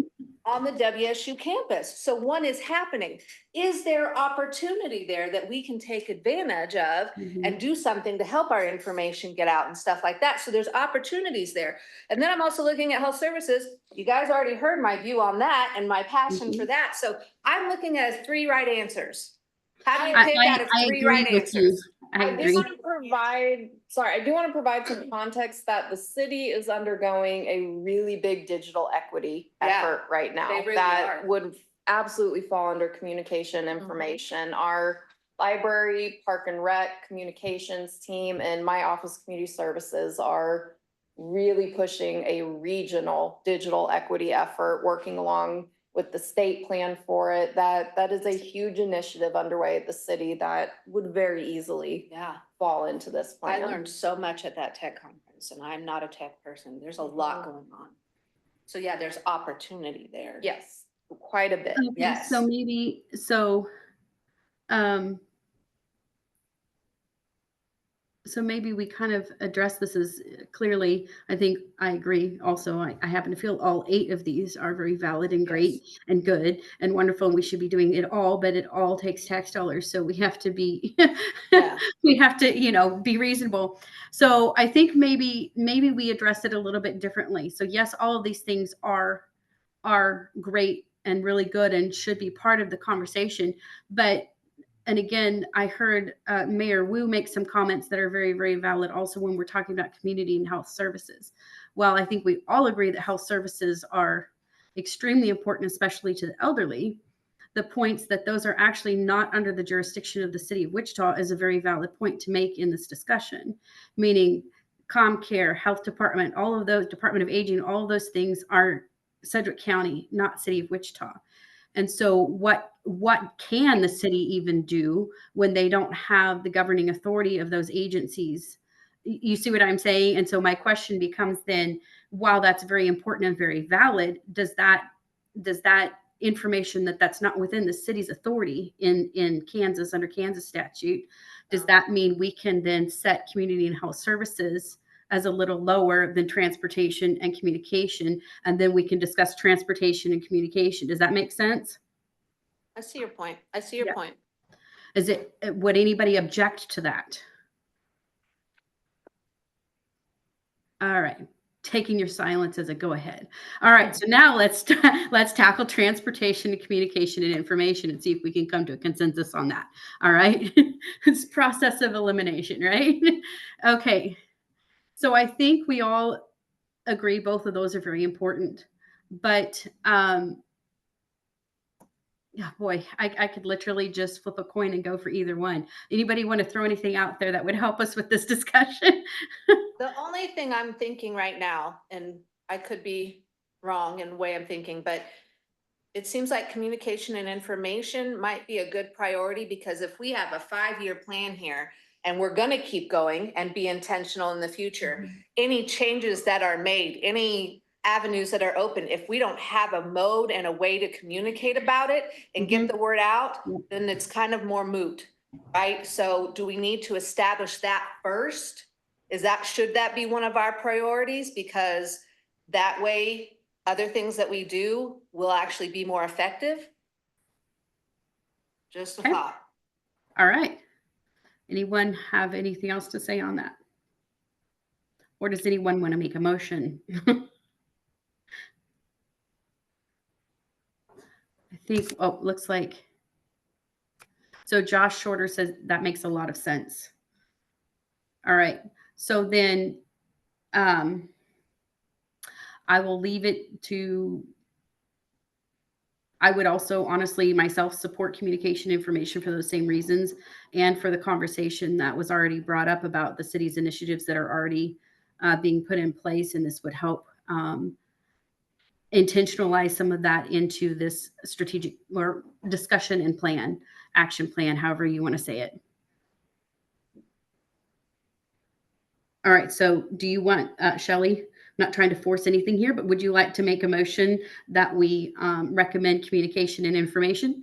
on the WSU campus. So one is happening. Is there opportunity there that we can take advantage of Mhm. and do something to help our information get out and stuff like that? So there's opportunities there. And then I'm also looking at health services. You guys already heard my view on that and my passion for that. So I'm looking at 3 right answers. How do you pick out of I 3 agree right with you. answers? I I do agree. want to provide, sorry, I do want to provide some context that the city is undergoing a really big digital equity Yeah, effort right now. they really That are. would absolutely fall under communication information. Our library, park and rec, communications team, and my office community services are really pushing a regional digital equity effort, working along with the state plan for it. That is a huge initiative underway at the city that would very easily Yeah, fall into this I plan. learned so much at that tech conference, and I'm not a tech person. There's a lot going on. So yeah, there's opportunity there. Yes, quite a bit. Okay, Yes. So maybe, so maybe we kind of address this as clearly. I think I agree also. I happen to feel all 8 of these are very valid and great and good and wonderful. And we should be doing it all, but it all takes tax dollars. So we have to be, Yeah. we have to, be reasonable. So I think maybe we address it a little bit differently. So yes, all of these things are great and really good and should be part of the conversation. But and again, I heard Mayor Wu make some comments that are very, very valid also when we're talking about community and health services. While I think we all agree that health services are extremely important, especially to the elderly, the points that those are actually not under the jurisdiction of the city of Wichita is a very valid point to make in this discussion, meaning ComCare, health department, all of those, Department of Aging, all of those things are Sedgwick County, not city of Wichita. And so what can the city even do when they don't have the governing authority of those agencies? You see what I'm saying? And so my question becomes then, while that's very important and very valid, does that information that's not within the city's authority in Kansas under Kansas statute, does that mean we can then set community and health services as a little lower than transportation and communication, and then we can discuss transportation and communication? Does that make sense? I see your point. I see your point. Would anybody object to that? All right. Taking your silence as a go ahead. All right. So now let's tackle transportation and communication and information and see if we can come to a consensus on that. All right. It's process of elimination, right? Okay. So I think we all agree both of those are very important. But yeah, boy, I could literally just flip a coin and go for either one. Anybody want to throw anything out there that would help us with this discussion? The only thing I'm thinking right now, and I could be wrong in the way I'm thinking, but it seems like communication and information might be a good priority, because if we have a 5-year plan here and we're going to keep going and be intentional in the future, any changes that are made, any avenues that are open, if we don't have a mode and a way to communicate about it and get the word out, then it's kind of more moot, right? So do we need to establish that first? Should that be one of our priorities? Because that way other things that we do will actually be more effective. Just a thought. All right. Anyone have anything else to say on that? Or does anyone want to make a motion? I think, looks like. So Josh Shorter says that makes a lot of sense. All right. So then I will leave it to, I would also honestly myself support communication information for those same reasons and for the conversation that was already brought up about the city's initiatives that are already being put in place. And this would help intentionalize some of that into this strategic or discussion and plan, action plan, however you want to say it. All right. So do you want, Shelley, I'm not trying to force anything here, but would you like to make a motion that we recommend communication and information?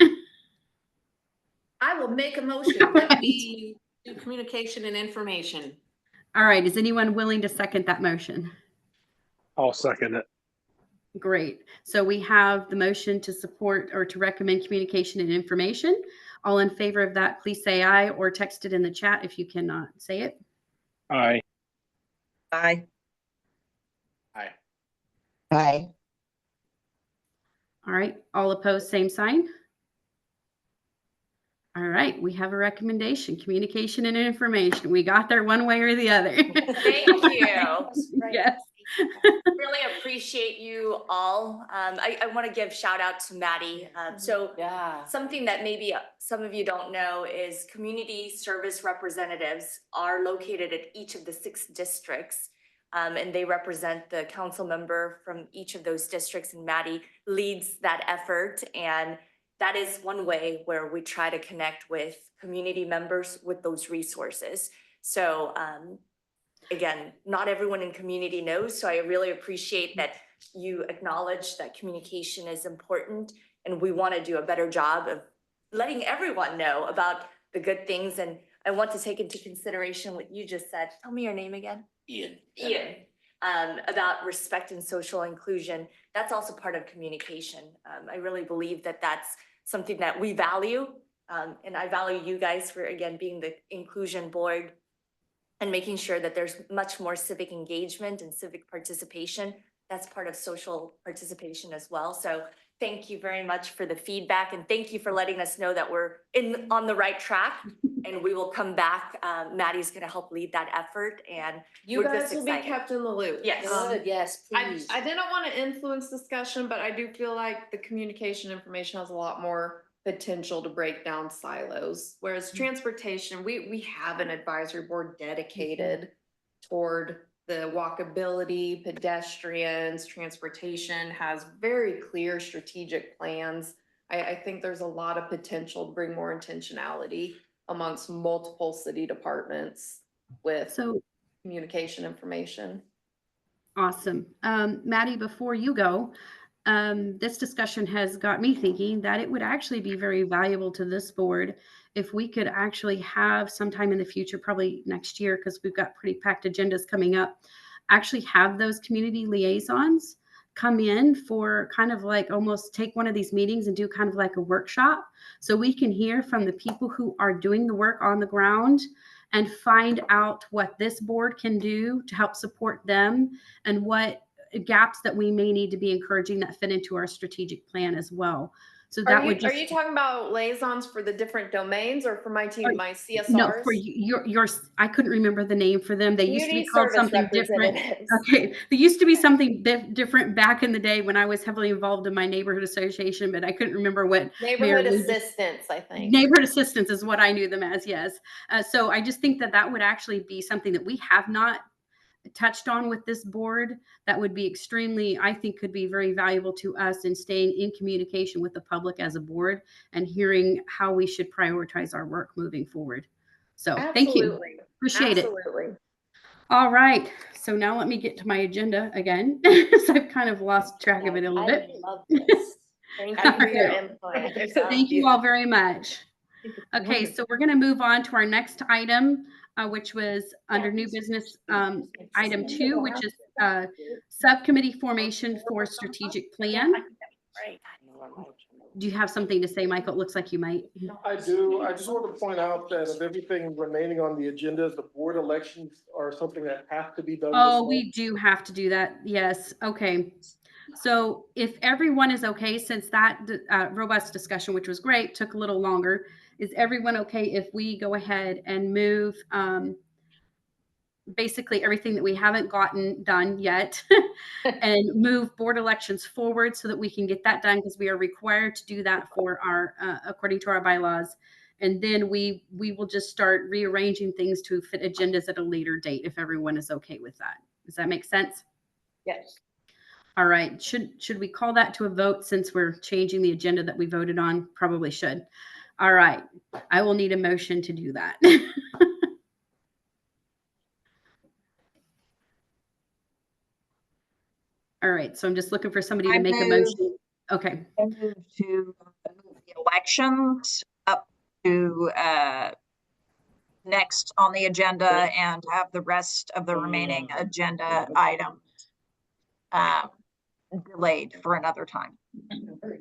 I will make a motion that we do communication and information. All right. Is anyone willing to second that motion? I'll second it. Great. So we have the motion to support or to recommend communication and information. All in favor of that, please say aye or text it in the chat if you cannot say it. Aye. Aye. Aye. Aye. All right. All opposed, same sign. All right. We have a recommendation, communication and information. We got there one way or the other. Thank you. Right. Yes. Really appreciate you all. I want to give shout out to Maddie. So Yeah. something that maybe some of you don't know is community service representatives are located at each of the 6 districts. And they represent the council member from each of those districts, and Maddie leads that effort. And that is one way where we try to connect with community members with those resources. So again, not everyone in community knows, so I really appreciate that you acknowledge that communication is important, and we want to do a better job of letting everyone know about the good things. And I want to take into consideration what you just said. Tell me your name again. Ian. Ian, about respect and social inclusion. That's also part of communication. I really believe that that's something that we value. And I value you guys for, again, being the inclusion board and making sure that there's much more civic engagement and civic participation. That's part of social participation as well. So thank you very much for the feedback, and thank you for letting us know that we're on the right track, and we will come back. Maddie's gonna help lead that effort, and You we're guys just will be excited. kept in the loop. Yes. Good, yes, I please. didn't want to influence discussion, but I do feel like the communication information has a lot more potential to break down silos. Whereas transportation, we have an advisory board dedicated toward the walkability, pedestrians, transportation has very clear strategic plans. I think there's a lot of potential to bring more intentionality amongst multiple city departments with So communication information. awesome. Maddie, before you go, this discussion has got me thinking that it would actually be very valuable to this board if we could actually have sometime in the future, probably next year, because we've got pretty packed agendas coming up, actually have those community liaisons come in for kind of like almost take one of these meetings and do kind of like a workshop, so we can hear from the people who are doing the work on the ground and find out what this board can do to help support them and what gaps that we may need to be encouraging that fit into our strategic plan as well. So that would just, Are you talking about liaisons for the different domains or for my team, my CSRs? no, for your, I couldn't remember the name for them. They used to be Community called service something different. representatives. Okay. They used to be something different back in the day when I was heavily involved in my neighborhood association, but I couldn't remember what. Neighborhood Mayor Lee- assistants, I think. Neighborhood assistants is what I knew them as, yes. So I just think that that would actually be something that we have not touched on with this board that would be extremely, I think could be very valuable to us in staying in communication with the public as a board and hearing how we should prioritize our work moving forward. So thank you. Appreciate it. Absolutely. All right. So now let me get to my agenda again. So I've kind of lost track of it a little bit. I love this. Thank you for your input. Thank you all very much. Okay, so we're going to move on to our next item, which was under new business, item 2, which is subcommittee formation for strategic plan. Right. Do you have something to say, Michael? It looks like you might. I do. I just want to point out that of everything remaining on the agenda, the board elections are something that have to be done. Oh, we do have to do that. Yes. Okay. So if everyone is okay, since that robust discussion, which was great, took a little longer, is everyone okay if we go ahead and move basically everything that we haven't gotten done yet and move board elections forward so that we can get that done, because we are required to do that for our according to our bylaws. And then we will just start rearranging things to fit agendas at a later date if everyone is okay with that. Does that make sense? Yes. All right. Should we call that to a vote since we're changing the agenda that we voted on? Probably should. All right. I will need a motion to do that. All right. So I'm just looking for somebody to I make a move- motion. Okay. I move to move the elections up to next on the agenda and have the rest of the remaining agenda items delayed for another time. All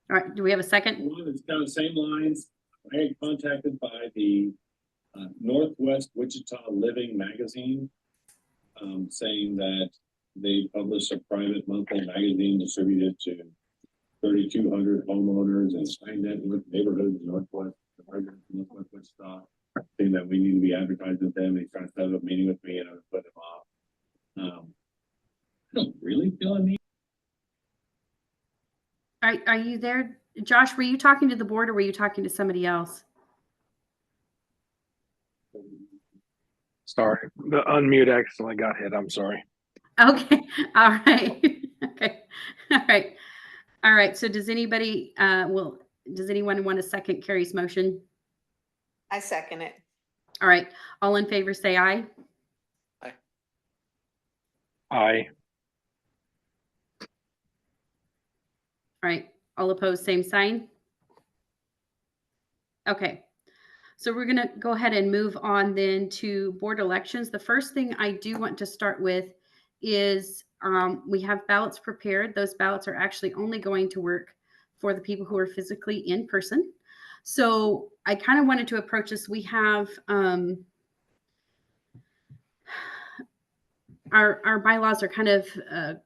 right. Do we have a second? One is kind of the same lines. I had contacted by the Northwest Wichita Living magazine, saying that they publish a private monthly magazine distributed to 3,200 homeowners in high net worth neighborhoods in Northwest Wichita, saying that we need to be advertising with them. He's trying to set up a meeting with me, and I would put him off. I don't really feel a need. Are you there? Josh, were you talking to the board or were you talking to somebody else? Sorry, the unmute accidentally got hit. I'm sorry. Okay. All right. Okay. All right. All right. So does anybody, does anyone want to second Carrie's motion? I second it. All right. All in favor, say aye. Aye. All right. All opposed, same sign. Okay. So we're going to go ahead and move on then to board elections. The first thing I do want to start with is we have ballots prepared. Those ballots are actually only going to work for the people who are physically in person. So I kind of wanted to approach this. We have our bylaws are kind of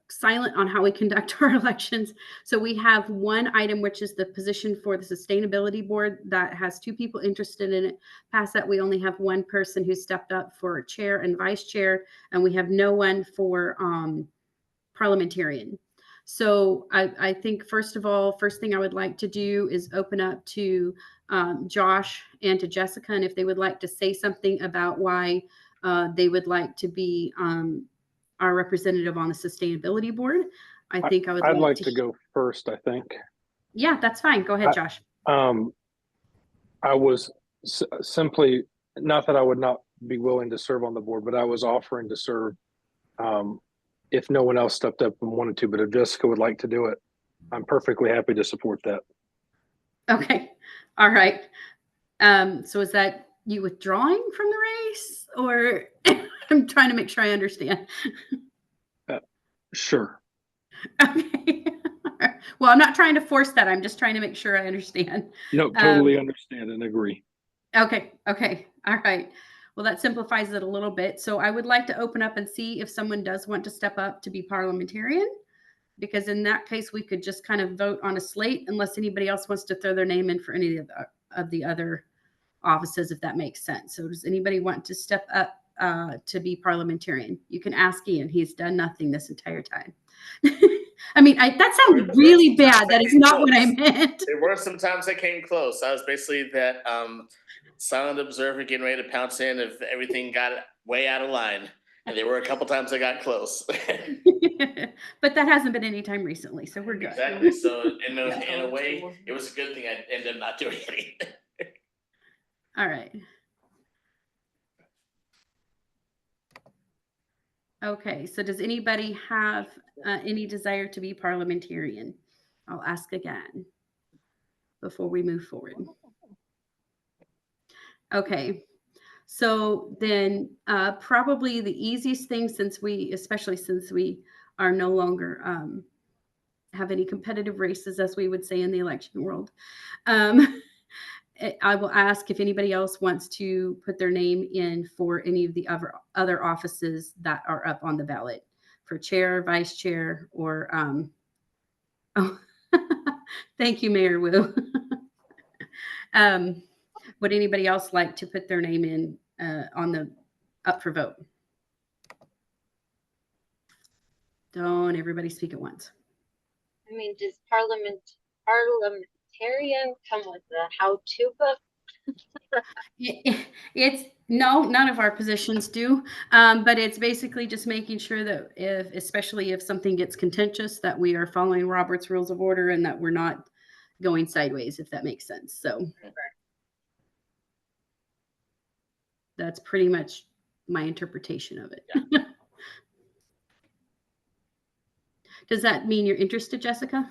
silent on how we conduct our elections. So we have one item, which is the position for the sustainability board that has 2 people interested in it. Past that, we only have 1 person who stepped up for chair and vice chair, and we have no one for parliamentarian. So I think, first of all, first thing I would like to do is open up to Josh and to Jessica, and if they would like to say something about why they would like to be our representative on the sustainability board. I think I would I'd like to go first, I think. Yeah, that's fine. Go ahead, Josh. I was simply, not that I would not be willing to serve on the board, but I was offering to serve if no one else stepped up and wanted to. But if Jessica would like to do it, I'm perfectly happy to support that. Okay. All right. So is that you withdrawing from the race, or I'm trying to make sure I understand? Sure. Okay. Well, I'm not trying to force that. I'm just trying to make sure I understand. No, totally understand and agree. Okay. Okay. All right. Well, that simplifies it a little bit. So I would like to open up and see if someone does want to step up to be parliamentarian, because in that case, we could just kind of vote on a slate unless anybody else wants to throw their name in for any of the other offices, if that makes sense. So does anybody want to step up to be parliamentarian? You can ask Ian. He's done nothing this entire time. I mean, that sounds really bad. That is not what I meant. There were some times I came close. I was basically that silent observer getting ready to pounce in if everything got way out of line. And there were a couple times I got close. But that hasn't been any time recently, so we're good. Exactly. So in a way, it was a good thing I ended up not doing anything. All right. Okay, so does anybody have any desire to be parliamentarian? I'll ask again before we move forward. Okay, so then probably the easiest thing, especially since we are no longer have any competitive races, as we would say in the election world, I will ask if anybody else wants to put their name in for any of the other offices that are up on the ballot for chair, vice chair, or, oh, thank you, Mayor Wu. Would anybody else like to put their name in on the up for vote? Don't everybody speak at once. I mean, does parliamentarian come with a how-to book? It's no, none of our positions do, but it's basically just making sure that if, especially if something gets contentious, that we are following Robert's Rules of Order and that we're not going sideways, if that makes sense. So that's pretty much my interpretation of it. Yeah. Does that mean you're interested, Jessica?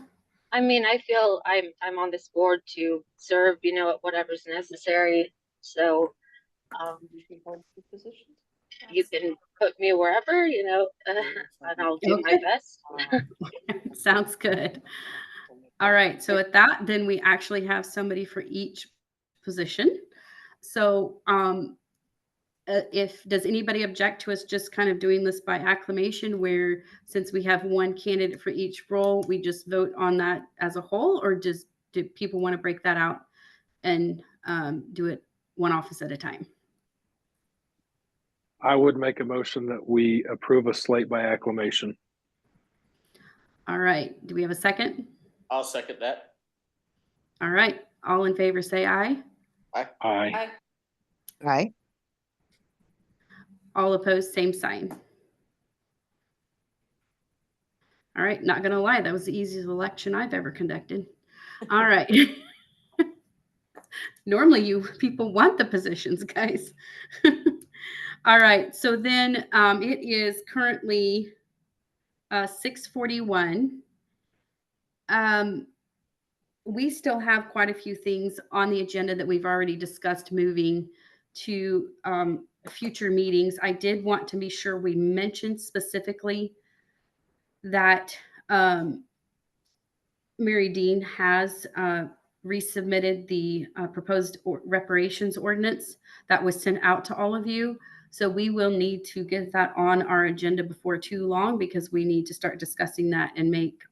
I mean, I feel I'm on this board to serve, you know, whatever's necessary. So you can put me wherever, you know, and I'll do my best. Sounds good. All right. So at that, then we actually have somebody for each position. So if does anybody object to us just kind of doing this by acclamation, where since we have one candidate for each role, we just vote on that as a whole, or do people want to break that out and do it one office at a time? I would make a motion that we approve a slate by acclamation. All right. Do we have a second? I'll second that. All right. All in favor, say aye. Aye. Aye. Aye. All opposed, same sign. All right. Not going to lie. That was the easiest election I've ever conducted. All right. Normally you people want the positions, guys. All right. So then it is currently 6:41. We still have quite a few things on the agenda that we've already discussed moving to future meetings. I did want to be sure we mentioned specifically that Mary Dean has resubmitted the proposed reparations ordinance that was sent out to all of you. So we will need to get that on our agenda before too long, because we need to start discussing that and make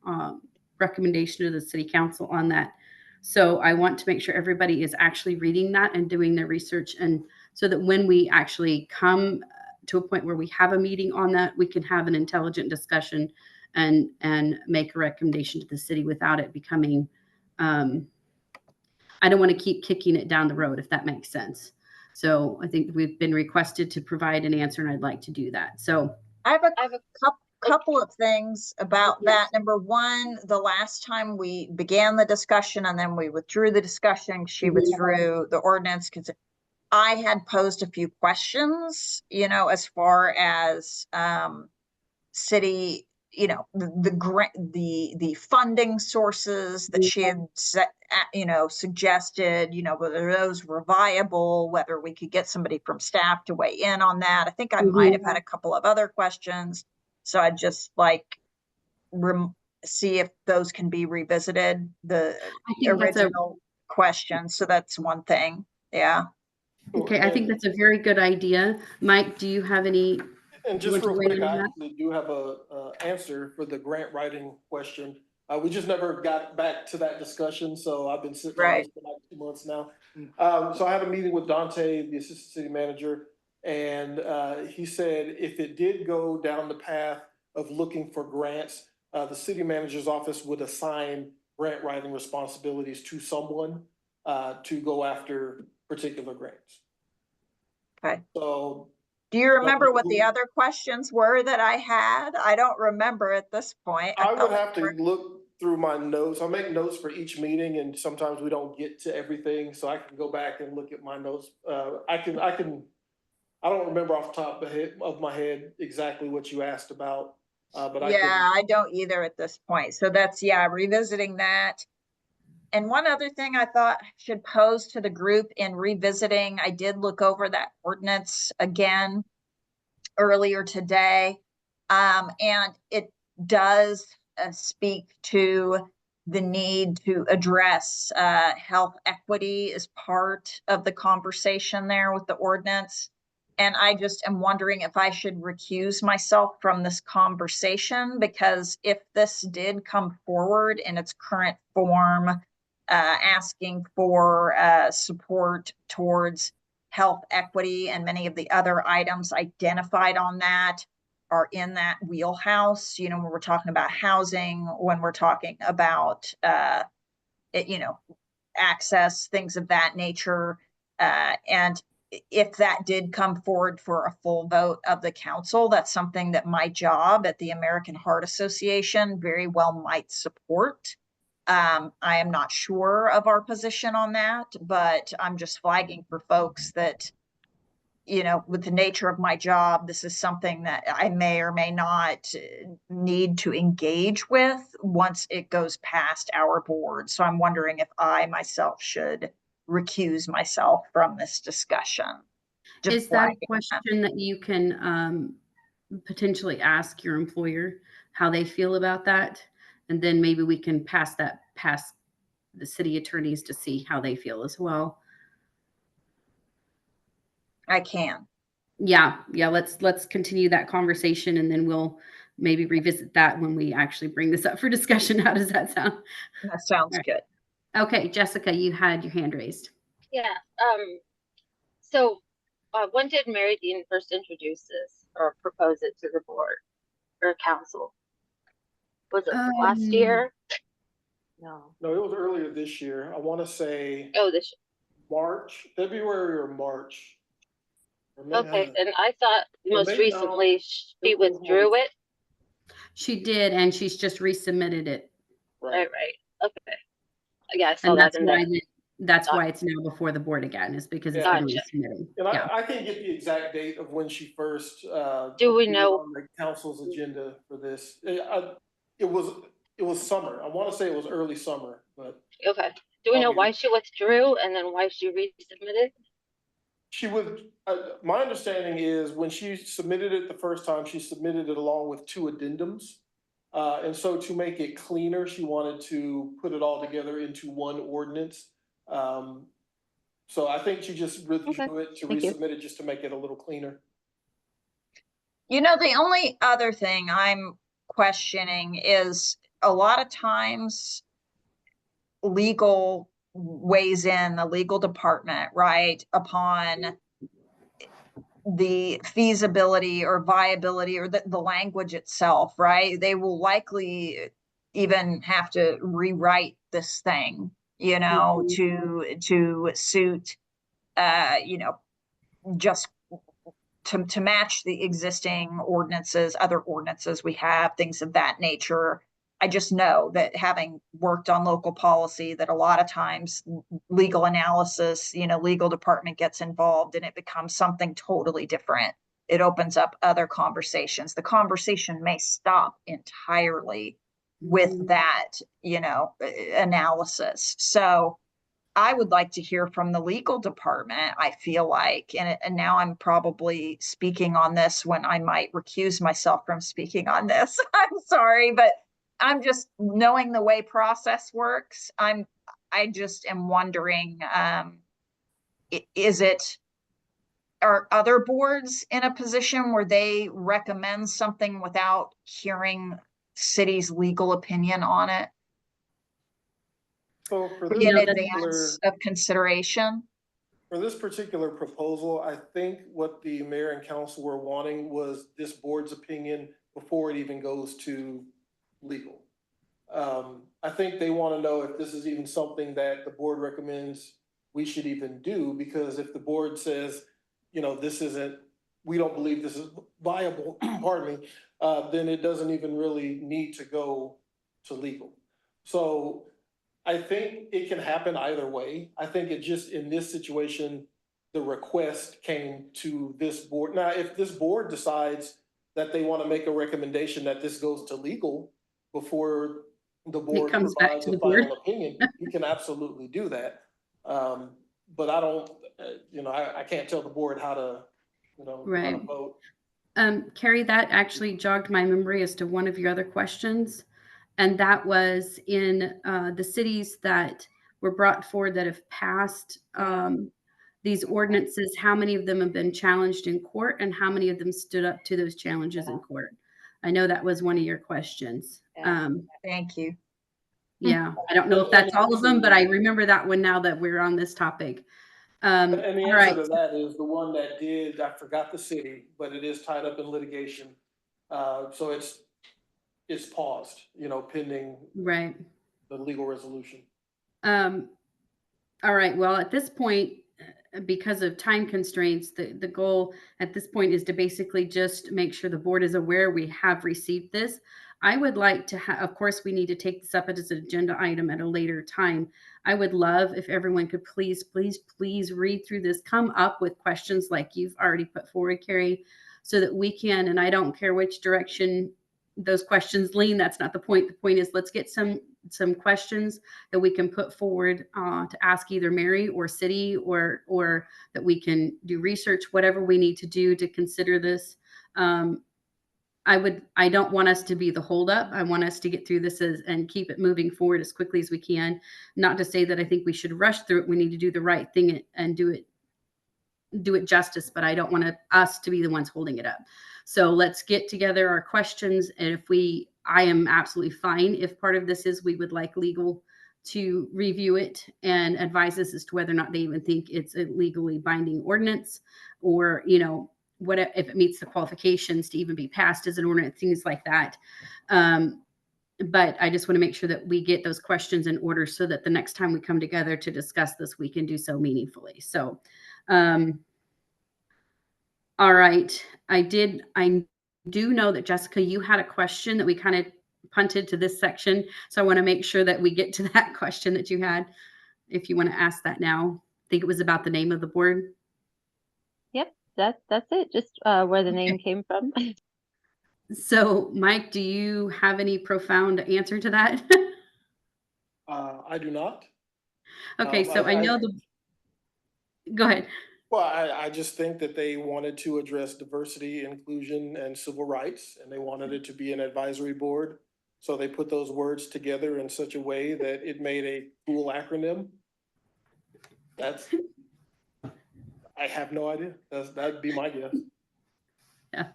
recommendation to the city council on that. So I want to make sure everybody is actually reading that and doing their research, and so that when we actually come to a point where we have a meeting on that, we can have an intelligent discussion and make a recommendation to the city without it becoming I don't want to keep kicking it down the road, if that makes sense. So I think we've been requested to provide an answer, and I'd like to do that. So I have a couple of things about that. Number one, the last time we began the discussion and then we withdrew the discussion, she withdrew the ordinance because I had posed a few questions, you know, as far as city, you know, the funding sources that she had set, you know, suggested, you know, whether those were viable, whether we could get somebody from staff to weigh in on that. I think I might have had a couple of other questions. So I'd just like see if those can be revisited, the original questions. So that's one thing. Yeah. Okay, I think that's a very good idea. Mike, do you have any? And just real quick, I actually do have a answer for the grant writing question. We just never got back to that discussion, so I've been sitting on this for like 2 months now. So I had a meeting with Dante, the assistant city manager, and he said if it did go down the path of looking for grants, the city manager's office would assign grant writing responsibilities to someone to go after particular grants. Okay. So do you remember what the other questions were that I had? I don't remember at this point. I would have to look through my notes. I make notes for each meeting, and sometimes we don't get to everything, so I can go back and look at my notes. I don't remember off the top of my head exactly what you asked about, but I don't either at this point. So that's, revisiting that. And one other thing I thought I should pose to the group in revisiting, I did look over that ordinance again earlier today. And it does speak to the need to address health equity as part of the conversation there with the ordinance. And I just am wondering if I should recuse myself from this conversation, because if this did come forward in its current form, asking for support towards health equity, and many of the other items identified on that are in that wheelhouse, when we're talking about housing, when we're talking about, access, things of that nature. And if that did come forward for a full vote of the council, that's something that my job at the American Heart Association very well might support. I am not sure of our position on that, but I'm just flagging for folks that, with the nature of my job, this is something that I may or may not need to engage with once it goes past our board. So I'm wondering if I myself should recuse myself from this discussion. Is that a question that you can potentially ask your employer how they feel about that? And then maybe we can pass that past the city attorneys to see how they feel as well. I can. Yeah. Let's continue that conversation, and then we'll maybe revisit that when we actually bring this up for discussion. How does that sound? That sounds good. Okay, Jessica, you had your hand raised. Yeah. So when did Mary Dean first introduce this or propose it to the board or council? Was it last year? No. No, it was earlier this year. I want to say Oh, this February or March. Okay, and I thought most maybe, recently she withdrew it. She did, and she's just resubmitted it. Right. Okay. Yeah, I saw And that. That's why it's now before the board again, is because it's been resubmitted. And I can't get the exact date of when she first do we know on the council's agenda for this. It was summer. I want to say it was early summer, but okay. Do we know why she withdrew and then why she resubmitted? She would. My understanding is when she submitted it the first time, she submitted it along with 2 addendums. And so to make it cleaner, she wanted to put it all together into one ordinance. So I think she just withdrew it to resubmit it just to make it a little cleaner. The only other thing I'm questioning is a lot of times legal weighs in, the legal department, right, upon the feasibility or viability or the language itself, right? They will likely even have to rewrite this thing, to suit, just to match the existing ordinances, other ordinances we have, things of that nature. I just know that, having worked on local policy, that a lot of times legal analysis, legal department gets involved and it becomes something totally different. It opens up other conversations. The conversation may stop entirely with that, analysis. So I would like to hear from the legal department, I feel like, and now I'm probably speaking on this when I might recuse myself from speaking on this. I'm sorry, but I'm just knowing the way process works. I just am wondering, are other boards in a position where they recommend something without hearing city's legal opinion on it? So for in advance of consideration? For this particular proposal, I think what the mayor and council were wanting was this board's opinion before it even goes to legal. I think they want to know if this is even something that the board recommends we should even do, because if the board says, we don't believe this is viable, pardon me, then it doesn't even really need to go to legal. So I think it can happen either way. I think it just, in this situation, the request came to this board. Now, if this board decides that they want to make a recommendation that this goes to legal before the board provides a final opinion, you can absolutely do that. But I don't, I can't tell the board how to, how to vote. Carrie, that actually jogged my memory as to one of your other questions. And that was in the cities that were brought forward that have passed these ordinances, how many of them have been challenged in court and how many of them stood up to those challenges in court? I know that was one of your questions. Yeah. Thank you. Yeah, I don't know if that's all of them, but I remember that one now that we're on this topic. And the All answer right. to that is the one that did, I forgot the city, but it is tied up in litigation. So it's paused, pending Right. the legal resolution. All right. Well, at this point, because of time constraints, the goal at this point is to basically just make sure the board is aware we have received this. I would like to of course, we need to take this up as an agenda item at a later time. I would love if everyone could please read through this, come up with questions like you've already put forward, Carrie, so that we can, and I don't care which direction those questions lean. That's not the point. The point is let's get some questions that we can put forward to ask either Mary or city, or that we can do research, whatever we need to do to consider this. I don't want us to be the holdup. I want us to get through this and keep it moving forward as quickly as we can. Not to say that I think we should rush through it. We need to do the right thing and do it justice, but I don't want us to be the ones holding it up. So let's get together our questions. And I am absolutely fine if part of this is we would like legal to review it and advise us as to whether or not they even think it's a legally binding ordinance, or, what if it meets the qualifications to even be passed as an ordinance, things like that. But I just want to make sure that we get those questions in order so that the next time we come together to discuss this, we can do so meaningfully. So, all right. I do know that Jessica, you had a question that we kind of punted to this section. So I want to make sure that we get to that question that you had. If you want to ask that now, I think it was about the name of the board. Yep, that's it. Just where the name came from. So Mike, do you have any profound answer to that? I do not. Okay. So I know go ahead. Well, I just think that they wanted to address diversity, inclusion, and civil rights, and they wanted it to be an advisory board. So they put those words together in such a way that it made a cool acronym. I have no idea. That'd be my guess. Yeah.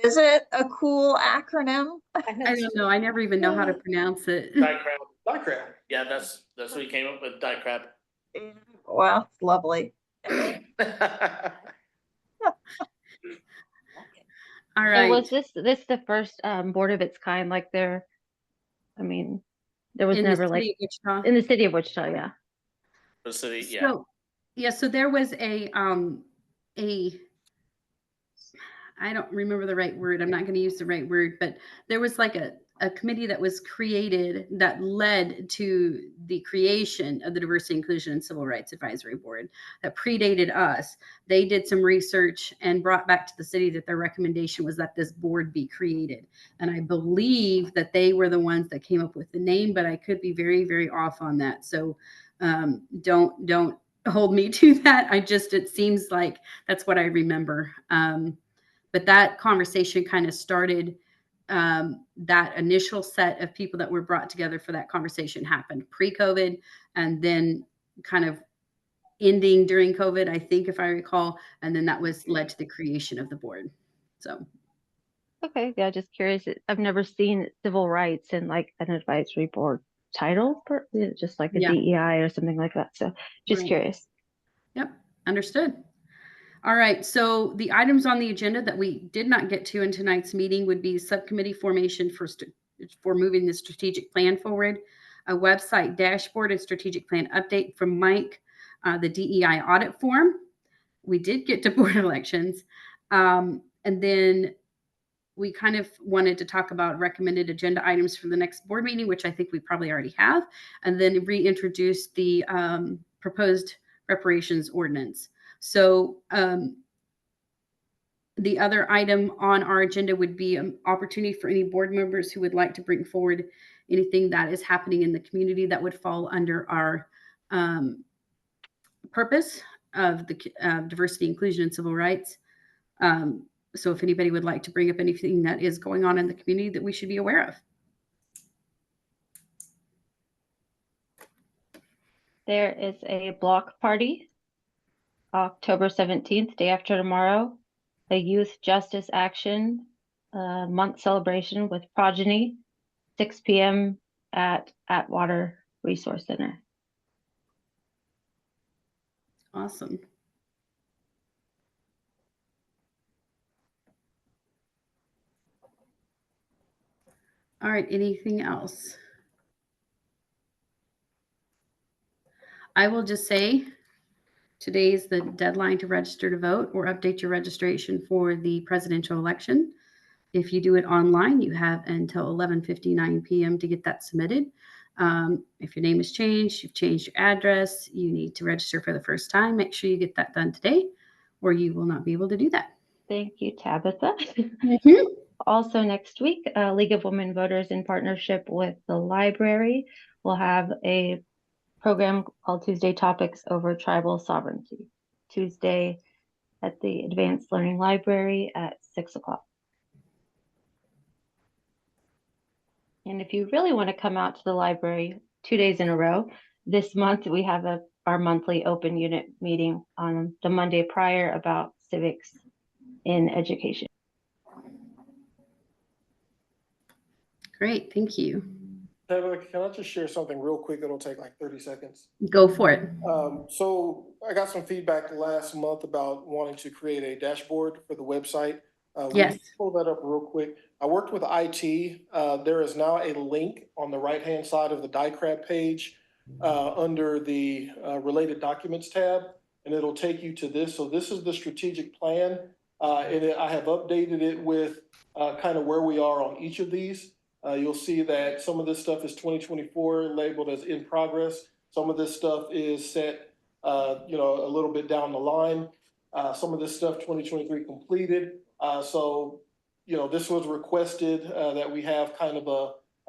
Is it a cool acronym? I don't know. I never even know how to pronounce it. DICRAB. Yeah, that's what we came up with, DICRAB. Well, it's lovely. All So right. was this the first board of its kind? Like there was In never the city of Wichita? in the city of Wichita, yeah. The city, yeah. So there was I don't remember the right word. I'm not going to use the right word, but there was like a committee that was created that led to the creation of the Diversity, Inclusion, and Civil Rights Advisory Board that predated us. They did some research and brought back to the city that their recommendation was that this board be created. And I believe that they were the ones that came up with the name, but I could be very, very off on that. So don't hold me to that. It seems like that's what I remember. But that conversation kind of started, that initial set of people that were brought together for that conversation happened pre-COVID, and then kind of ending during COVID, I think, if I recall. And then that was led to the creation of the board. So. Okay, yeah, just curious. I've never seen civil rights in like an advisory board title, just like a DEI or something like that. So just curious. Yep, understood. All right, so the items on the agenda that we did not get to in tonight's meeting would be subcommittee formation for moving the strategic plan forward, a website dashboard and strategic plan update from Mike, the DEI audit form. We did get to board elections. And then we kind of wanted to talk about recommended agenda items for the next board meeting, which I think we probably already have, and then reintroduce the proposed reparations ordinance. So the other item on our agenda would be an opportunity for any board members who would like to bring forward anything that is happening in the community that would fall under our purpose of the diversity, inclusion, and civil rights. So if anybody would like to bring up anything that is going on in the community that we should be aware of. There is a block party, October 17th, day after tomorrow, a Youth Justice Action month celebration with Progeny, 6 p.m. at Atwater Resource Center. Awesome. All right, anything else? I will just say today is the deadline to register to vote or update your registration for the presidential election. If you do it online, you have until 11:59 p.m. to get that submitted. If your name has changed, you've changed your address, you need to register for the first time, make sure you get that done today or you will not be able to do that. Thank you, Tabitha. Mm-hmm. Also next week, League of Women Voters in partnership with the library will have a program called Tuesday Topics over Tribal Sovereignty. Tuesday at the Advanced Learning Library at 6 o'clock. And if you really want to come out to the library 2 days in a row, this month we have our monthly open unit meeting on the Monday prior about civics in education. Great, thank you. Taylor, can I just share something real quick? It'll take like 30 seconds. Go for it. So I got some feedback last month about wanting to create a dashboard for the website. Yes. Pull that up real quick. I worked with IT. There is now a link on the right-hand side of the DICRAD page under the related documents tab, and it'll take you to this. So this is the strategic plan, and I have updated it with kind of where we are on each of these. You'll see that some of this stuff is 2024 labeled as in progress. Some of this stuff is set, a little bit down the line. Some of this stuff 2023 completed. So, this was requested that we have kind of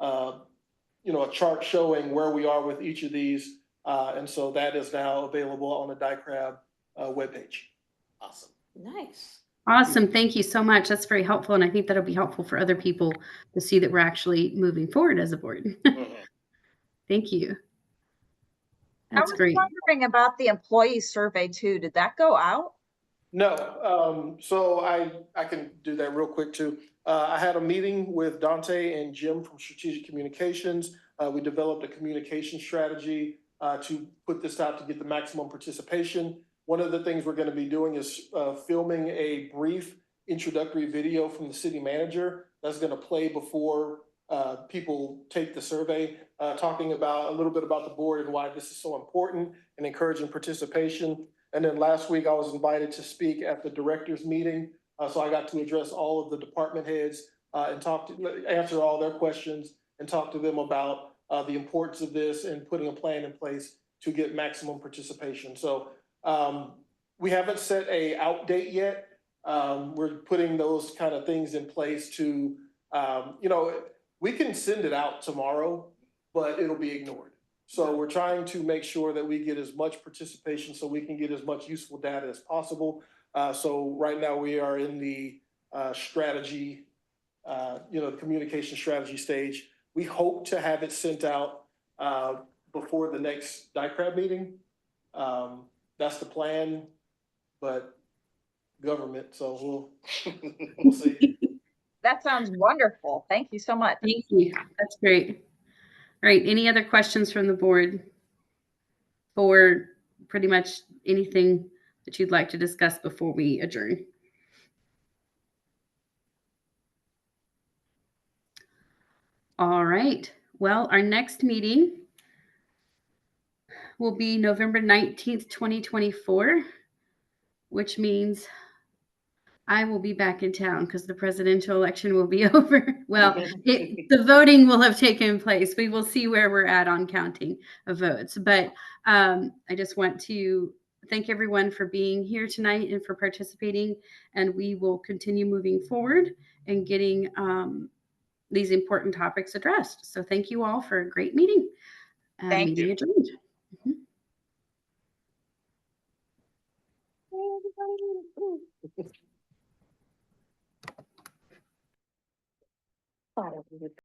a chart showing where we are with each of these. And so that is now available on the DICRAB webpage. Awesome. Nice. Awesome. Thank you so much. That's very helpful. And I think that'll be helpful for other people to see that we're actually moving forward as a board. Thank you. That's great. I was wondering about the employee survey too. Did that go out? No. So I can do that real quick too. I had a meeting with Dante and Jim from Strategic Communications. We developed a communication strategy to put this out to get the maximum participation. One of the things we're going to be doing is filming a brief introductory video from the city manager that's going to play before people take the survey, talking about a little bit about the board and why this is so important and encouraging participation. And then last week I was invited to speak at the directors meeting. So I got to address all of the department heads and answer all their questions and talk to them about the importance of this and putting a plan in place to get maximum participation. So we haven't set a out date yet. We're putting those kind of things in place to, we can send it out tomorrow, but it'll be ignored. So we're trying to make sure that we get as much participation so we can get as much useful data as possible. So right now we are in the strategy, the communication strategy stage. We hope to have it sent out before the next DICRAB meeting. That's the plan, but government, so we'll see. That sounds wonderful. Thank you so much. Thank you. That's great. All right. Any other questions from the board for pretty much anything that you'd like to discuss before we adjourn? All right. Well, our next meeting will be November 19th, 2024, which means I will be back in town because the presidential election will be over. Well, the voting will have taken place. We will see where we're at on counting of votes. But I just want to thank everyone for being here tonight and for participating. And we will continue moving forward and getting these important topics addressed. So thank you all for a great meeting. Thank meeting you. adjourned. Thought it would